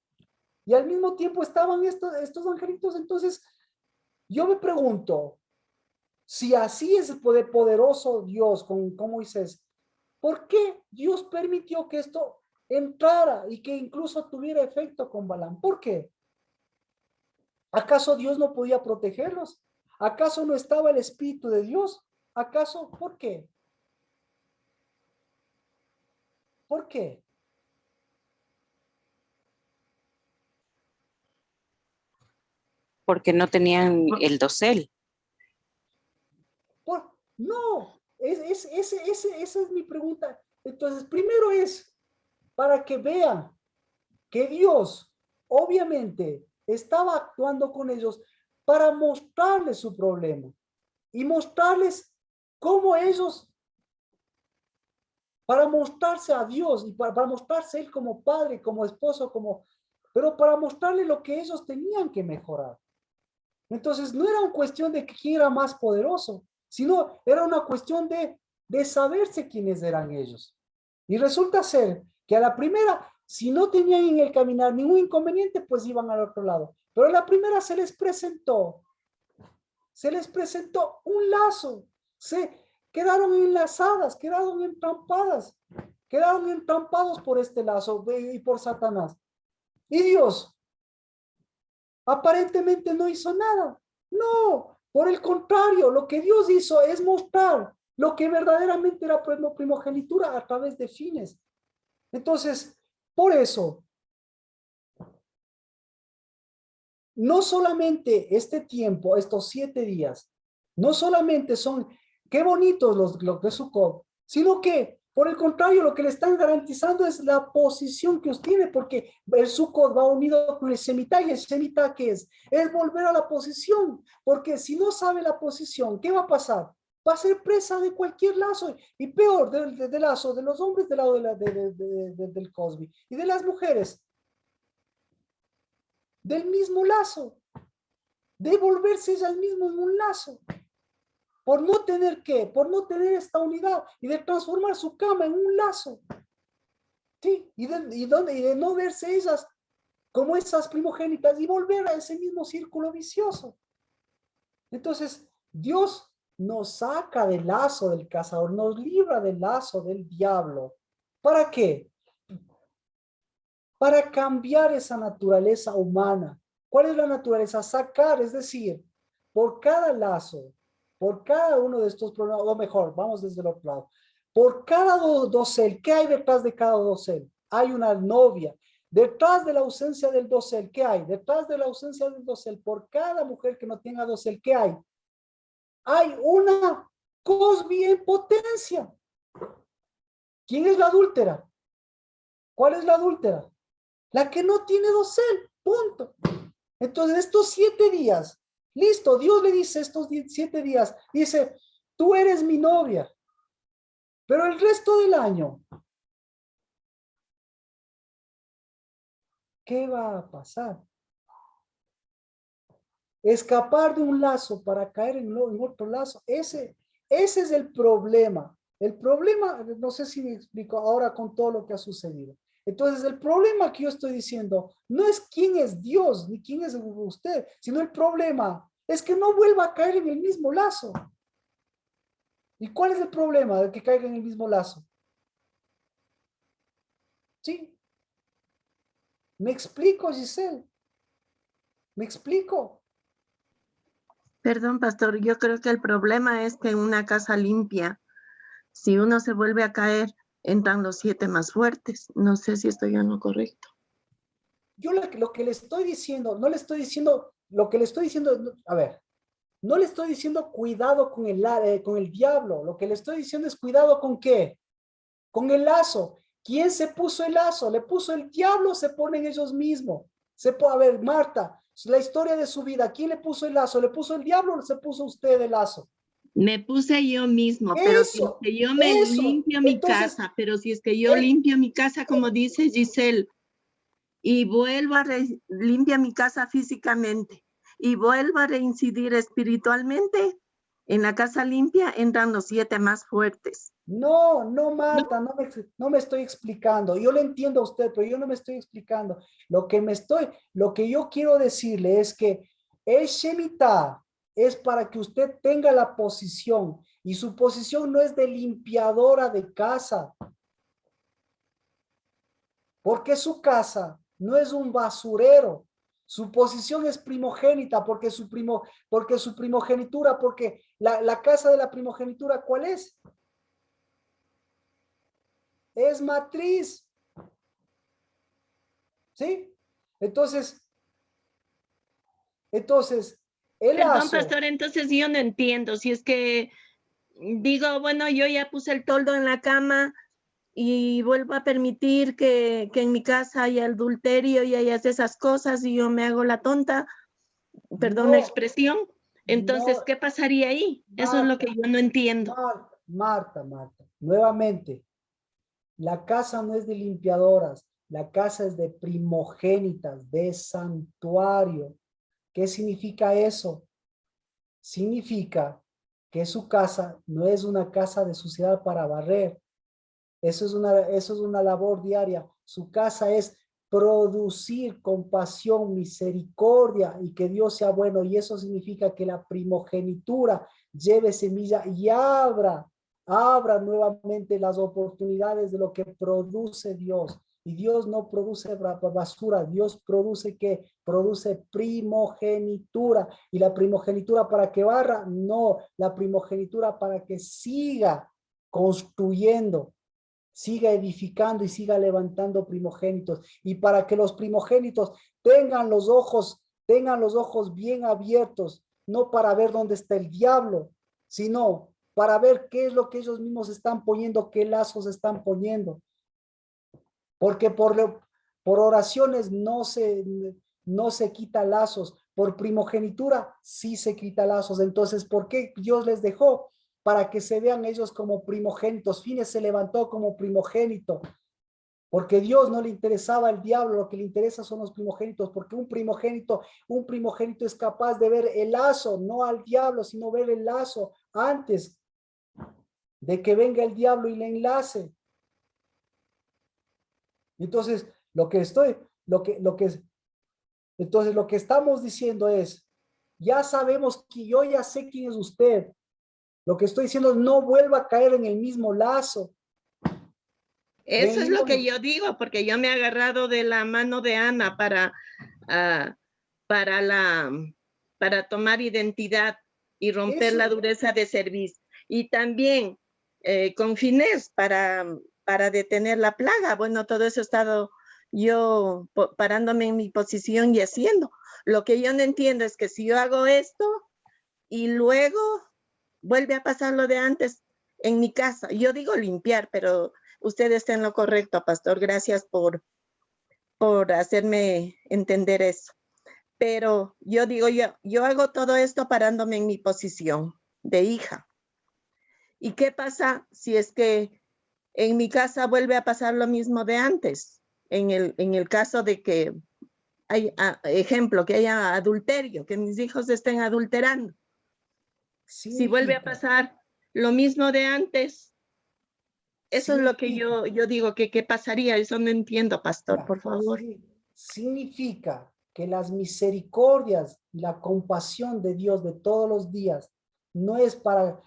Y al mismo tiempo estaban estos angelitos. Entonces, yo me pregunto, si así es el poderoso Dios con Moisés, ¿por qué Dios permitió que esto entrara y que incluso tuviera efecto con Balaam? ¿Por qué? ¿Acaso Dios no podía protegerlos? ¿Acaso no estaba el Espíritu de Dios? ¿Acaso? ¿Por qué? ¿Por qué? Porque no tenían el dosel. No, esa es mi pregunta. Entonces, primero es para que vean que Dios obviamente estaba actuando con ellos para mostrarles su problema y mostrarles cómo ellos, para mostrarse a Dios y para mostrarse Él como padre, como esposo, pero para mostrarles lo que ellos tenían que mejorar. Entonces, no era una cuestión de quién era más poderoso, sino era una cuestión de saberse quiénes eran ellos. Y resulta ser que a la primera, si no tenían en el caminar ningún inconveniente, pues iban al otro lado. Pero a la primera se les presentó un lazo. Se quedaron enlazadas, quedaron entrampadas, quedaron entrampados por este lazo y por Satanás. Y Dios aparentemente no hizo nada. No, por el contrario, lo que Dios hizo es mostrar lo que verdaderamente era primogenitura a través de fines. Entonces, por eso, no solamente este tiempo, estos 7 días, no solamente son, qué bonitos los de Sukkot, sino que, por el contrario, lo que le están garantizando es la posición que obtiene, porque el Sukkot va unido con el Shemitah, y el Shemitah, ¿qué es? Es volver a la posición, porque si no sabe la posición, ¿qué va a pasar? va a ser presa de cualquier lazo, y peor, del lazo de los hombres, del lado del Cosby, y de las mujeres, del mismo lazo, de volverse ella mismo en un lazo, por no tener ¿qué? Por no tener esta unidad, y de transformar su cama en un lazo, ¿sí? Y de no verse ellas como esas primogénitas, y volver a ese mismo círculo vicioso. Entonces, Dios nos saca del lazo del cazador, nos libra del lazo del diablo. ¿Para qué? Para cambiar esa naturaleza humana. ¿Cuál es la naturaleza? Sacar, es decir, por cada lazo, por cada uno de estos problemas, o mejor, vamos desde el otro lado, por cada dosel, ¿qué hay detrás de cada dosel? Hay una novia. Detrás de la ausencia del dosel, ¿qué hay? Detrás de la ausencia del dosel, por cada mujer que no tenga dosel, ¿qué hay? Hay una Cosby en potencia. ¿Quién es la adúltera? ¿Cuál es la adúltera? La que no tiene dosel, punto. Entonces, estos 7 días, listo, Dios le dice estos 7 días, dice, tú eres mi novia, pero el resto del año, ¿qué va a pasar? Escapar de un lazo para caer en otro lazo, ese es el problema. El problema, no sé si me explico ahora con todo lo que ha sucedido. Entonces, el problema que yo estoy diciendo no es quién es Dios, ni quién es usted, sino el problema es que no vuelva a caer en el mismo lazo. ¿Y cuál es el problema de que caiga en el mismo lazo? ¿Sí? ¿Me explico, Giselle? ¿Me explico? Perdón, pastor, yo creo que el problema es que en una casa limpia, si uno se vuelve a caer, entran los 7 más fuertes. No sé si estoy en lo correcto. Yo lo que le estoy diciendo, no le estoy diciendo, lo que le estoy diciendo, a ver, no le estoy diciendo cuidado con el diablo, lo que le estoy diciendo es cuidado con ¿qué? Con el lazo. ¿Quién se puso el lazo? ¿Le puso el diablo o se ponen ellos mismos? A ver, Marta, la historia de su vida, ¿quién le puso el lazo? ¿Le puso el diablo o se puso usted el lazo? Me puse yo mismo, pero si es que yo me limpio mi casa, pero si es que yo limpio mi casa, como dice Giselle, y vuelvo a limpiar mi casa físicamente, y vuelvo a reincidir espiritualmente, en la casa limpia entran los 7 más fuertes. No, Marta, no me estoy explicando. Yo le entiendo a usted, pero yo no me estoy explicando. Lo que yo quiero decirle es que el Shemitah es para que usted tenga la posición, y su posición no es de limpiadora de casa, porque su casa no es un basurero. Su posición es primogénita, porque su primogenitura, porque la casa de la primogenitura, ¿cuál es? Es matriz. ¿Sí? Entonces, el Perdón, lazo. pastor, entonces yo no entiendo. Si es que digo, bueno, yo ya puse el toldo en la cama y vuelvo a permitir que en mi casa haya adulterio y haya esas cosas y yo me hago la tonta, perdón la expresión. Entonces, ¿qué pasaría ahí? Eso es lo que yo no entiendo. Marta, nuevamente, la casa no es de limpiadoras, la casa es de primogénitas, de santuario. ¿Qué significa eso? Significa que su casa no es una casa de suciedad para barrer. Eso es una labor diaria. Su casa es producir compasión, misericordia y que Dios sea bueno. Y eso significa que la primogenitura lleve semilla y abra nuevamente las oportunidades de lo que produce Dios. Y Dios no produce basura, Dios produce primogenitura. Y la primogenitura para que barra, no, la primogenitura para que siga construyendo, siga edificando y siga levantando primogénitos, y para que los primogénitos tengan los ojos bien abiertos, no para ver dónde está el diablo, sino para ver qué es lo que ellos mismos están poniendo, qué lazos están poniendo. Porque por oraciones no se quita lazos, por primogenitura sí se quita lazos. Entonces, ¿por qué Dios les dejó? para que se vean ellos como primogénitos. Fines se levantó como primogénito, porque Dios no le interesaba el diablo, lo que le interesa son los primogénitos, porque un primogénito es capaz de ver el lazo, no al diablo, sino ver el lazo antes de que venga el diablo y le enlace. Entonces, lo que estamos diciendo es, ya sabemos que yo ya sé quién es usted. Lo que estoy diciendo es no vuelva a caer en el mismo lazo. Eso es lo que yo digo, porque yo me he agarrado de la mano de Ana para tomar identidad y romper la dureza de servicio. Y también con Finés para detener la plaga. Bueno, todo eso he estado yo parándome en mi posición y haciendo. Lo que yo no entiendo es que si yo hago esto y luego vuelve a pasar lo de antes en mi casa. Yo digo limpiar, pero usted está en lo correcto, pastor. Gracias por hacerme entender eso. Pero yo digo, yo hago todo esto parándome en mi posición de hija. ¿Y qué pasa si es que en mi casa vuelve a pasar lo mismo de antes? En el caso de que hay, ejemplo, que haya adulterio, que mis hijos estén adulterando. Si vuelve a pasar lo mismo de antes, eso es lo que yo digo, que qué pasaría. Eso no entiendo, pastor, por favor. Significa que las misericordias y la compasión de Dios de todos los días no es para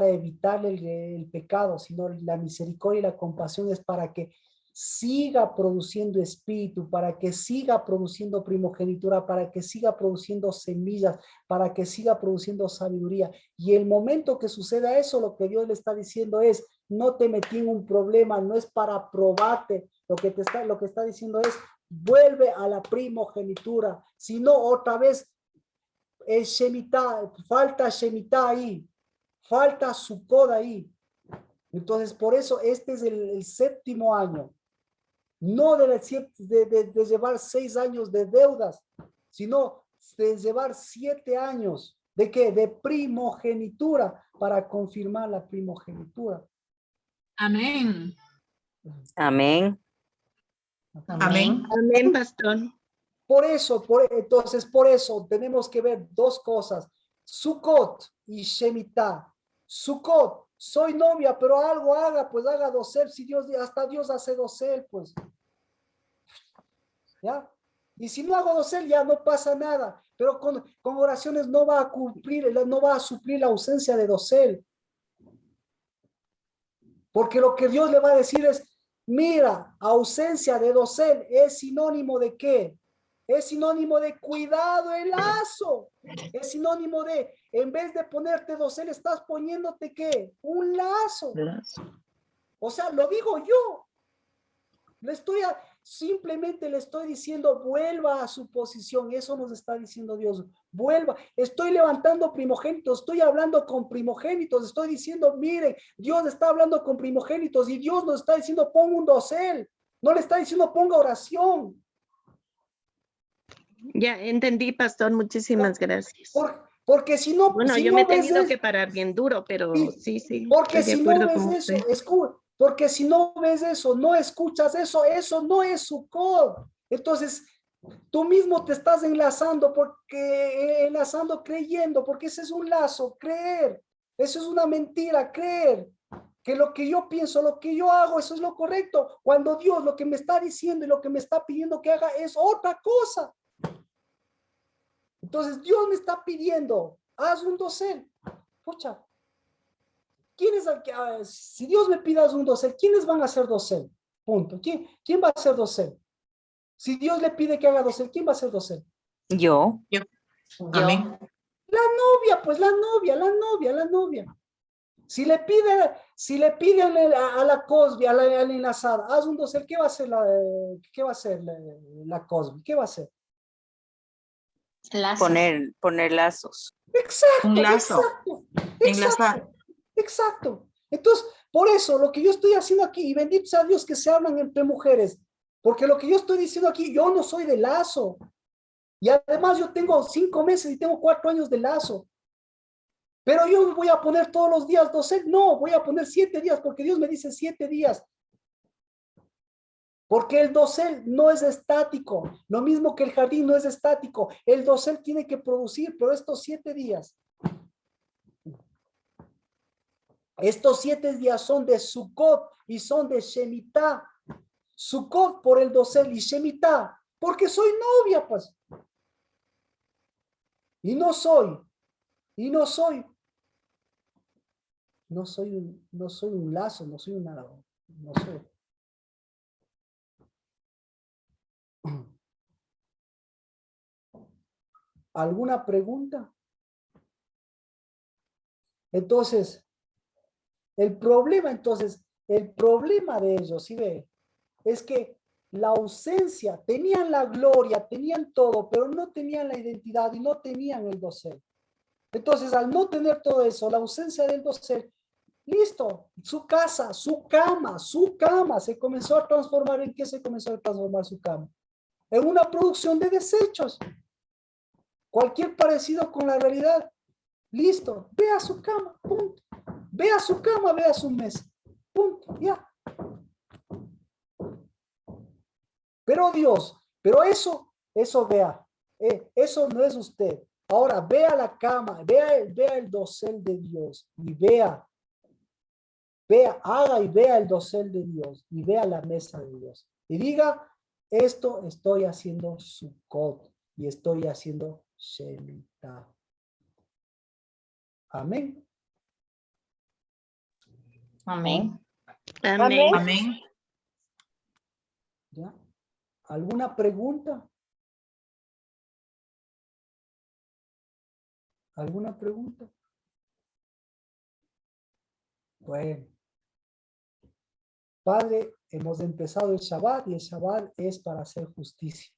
evitarle el pecado, sino la misericordia y la compasión es para que siga produciendo espíritu, para que siga produciendo primogenitura, para que siga produciendo semillas, para que siga produciendo sabiduría. Y el momento que suceda eso, lo que Dios le está diciendo es, no te metí en un problema, no es para probarte, lo que está diciendo es, vuelve a la primogenitura, si no otra vez el Shemitah, falta Shemitah ahí, falta Sukkot ahí. Entonces, por eso este es el séptimo año. No de llevar 6 años de deudas, sino de llevar 7 años. ¿De qué? De primogenitura, para confirmar la primogenitura. Amén. Amén. Amén. Amén, pastor. Por eso tenemos que ver dos cosas. Sukkot y Shemitah. Sukkot, soy novia, pero algo haga, pues haga dosel. Si hasta Dios hace dosel, pues. ¿Ya? Y si no hago dosel, ya no pasa nada. Pero con oraciones no va a suplir la ausencia de dosel. Porque lo que Dios le va a decir es, mira, ausencia de dosel es sinónimo de ¿qué? Es sinónimo de cuidado el lazo. Es sinónimo de, en vez de ponerte dosel, estás poniéndote ¿qué? Un lazo. O sea, lo digo yo. Simplemente le estoy diciendo, vuelva a su posición. Eso nos está diciendo Dios. Vuelva. Estoy levantando primogénitos. Estoy hablando con primogénitos. Estoy diciendo, miren, Dios está hablando con primogénitos y Dios nos está diciendo, ponga un dosel. No le está diciendo, ponga oración. Ya entendí, pastor. Muchísimas gracias. Porque si no... Bueno, si yo no me he tenido que parar bien duro, pero sí. Porque estoy si de no acuerdo ves con eso, usted. porque si no ves eso, no escuchas eso, eso no es Sukkot. Entonces, tú mismo te estás enlazando, creyendo, porque ese es un lazo, creer. Eso es una mentira, creer. Que lo que yo pienso, lo que yo hago, eso es lo correcto. Cuando Dios lo que me está diciendo y lo que me está pidiendo que haga es otra cosa. Entonces, Dios me está pidiendo, haz un dosel. Pucha. ¿Quién es el que, si Dios me pide un dosel, ¿quiénes van a hacer dosel? Punto. ¿Quién va a hacer dosel? Si Dios le pide que haga dosel, ¿quién va a hacer dosel? Yo. Amén. La novia, pues la novia. Si le pide a la Cosby, a la enlazada, haz un dosel, ¿qué va a hacer la Cosby? ¿Qué va a hacer? Lazos. Poner lazos. Exacto. Un lazo. Exacto. Entonces, por eso lo que yo estoy haciendo aquí, y bendito sea Dios que se hablan entre mujeres, porque lo que yo estoy diciendo aquí, yo no soy de lazo. Y además yo tengo 5 meses y tengo 4 años de lazo. Pero yo voy a poner todos los días dosel. No, voy a poner 7 días porque Dios me dice 7 días. Porque el dosel no es estático. Lo mismo que el jardín no es estático. El dosel tiene que producir, pero estos 7 días. Estos 7 días son de Sukkot y son de Shemitah. Sukkot por el dosel y Shemitah porque soy novia, pues. Y no soy un lazo, no soy una, no soy. ¿Alguna pregunta? Entonces, el problema de ellos, ¿sí ve? Es que la ausencia, tenían la gloria, tenían todo, pero no tenían la identidad y no tenían el dosel. Entonces, al no tener todo eso, la ausencia del dosel, listo, su casa, su cama, se comenzó a transformar. ¿En qué se comenzó a transformar su cama? En una producción de desechos. Cualquier parecido con la realidad, listo, ve a su cama, punto. Ve a su cama, ve a su mesa, punto, ya. Pero Dios, pero eso vea, eso no es usted. Ahora vea la cama, vea el dosel de Dios y haga y vea el dosel de Dios y vea la mesa de Dios. Y diga, esto estoy haciendo Sukkot y estoy haciendo Shemitah. Amén. Amén. Amén. Amén. ¿Ya? ¿Alguna pregunta? ¿Alguna pregunta? Bueno. Padre, hemos empezado el Shabbat y el Shabbat es para hacer justicia.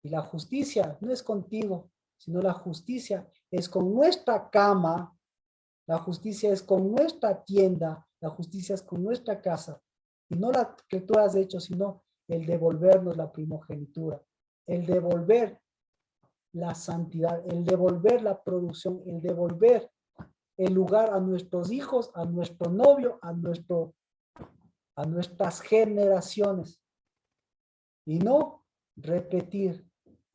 Y la justicia no es contigo, sino la justicia es con nuestra cama, la justicia es con nuestra tienda, la justicia es con nuestra casa. Y no la que tú has hecho, sino el devolvernos la primogenitura, el devolver la santidad, el devolver la producción, el devolver el lugar a nuestros hijos, a nuestro novio, a nuestras generaciones. Y no repetir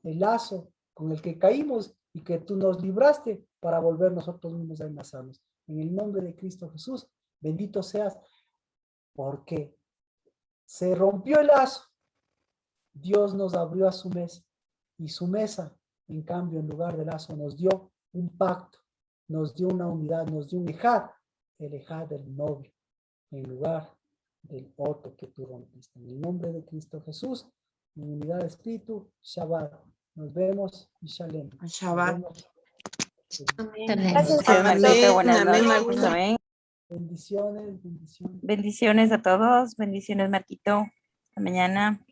el lazo con el que caímos y que tú nos libraste para volver nosotros mismos a enlazarnos. En el nombre de Cristo Jesús, bendito seas, porque se rompió el lazo. Dios nos abrió a su mesa y su mesa, en cambio, en lugar de lazo, nos dio un pacto, nos dio una unidad, nos dio un ejad, el ejad del novio, en lugar del otro que tú rompiste. En el nombre de Cristo Jesús, en unidad de espíritu, Shabbat. Nos vemos y Shalem. Shabbat. Gracias. Marquito, buenas Amén, noches. Marquito. Amén. Bendiciones, bendiciones. Bendiciones a todos. Bendiciones, Marquito. Hasta mañana.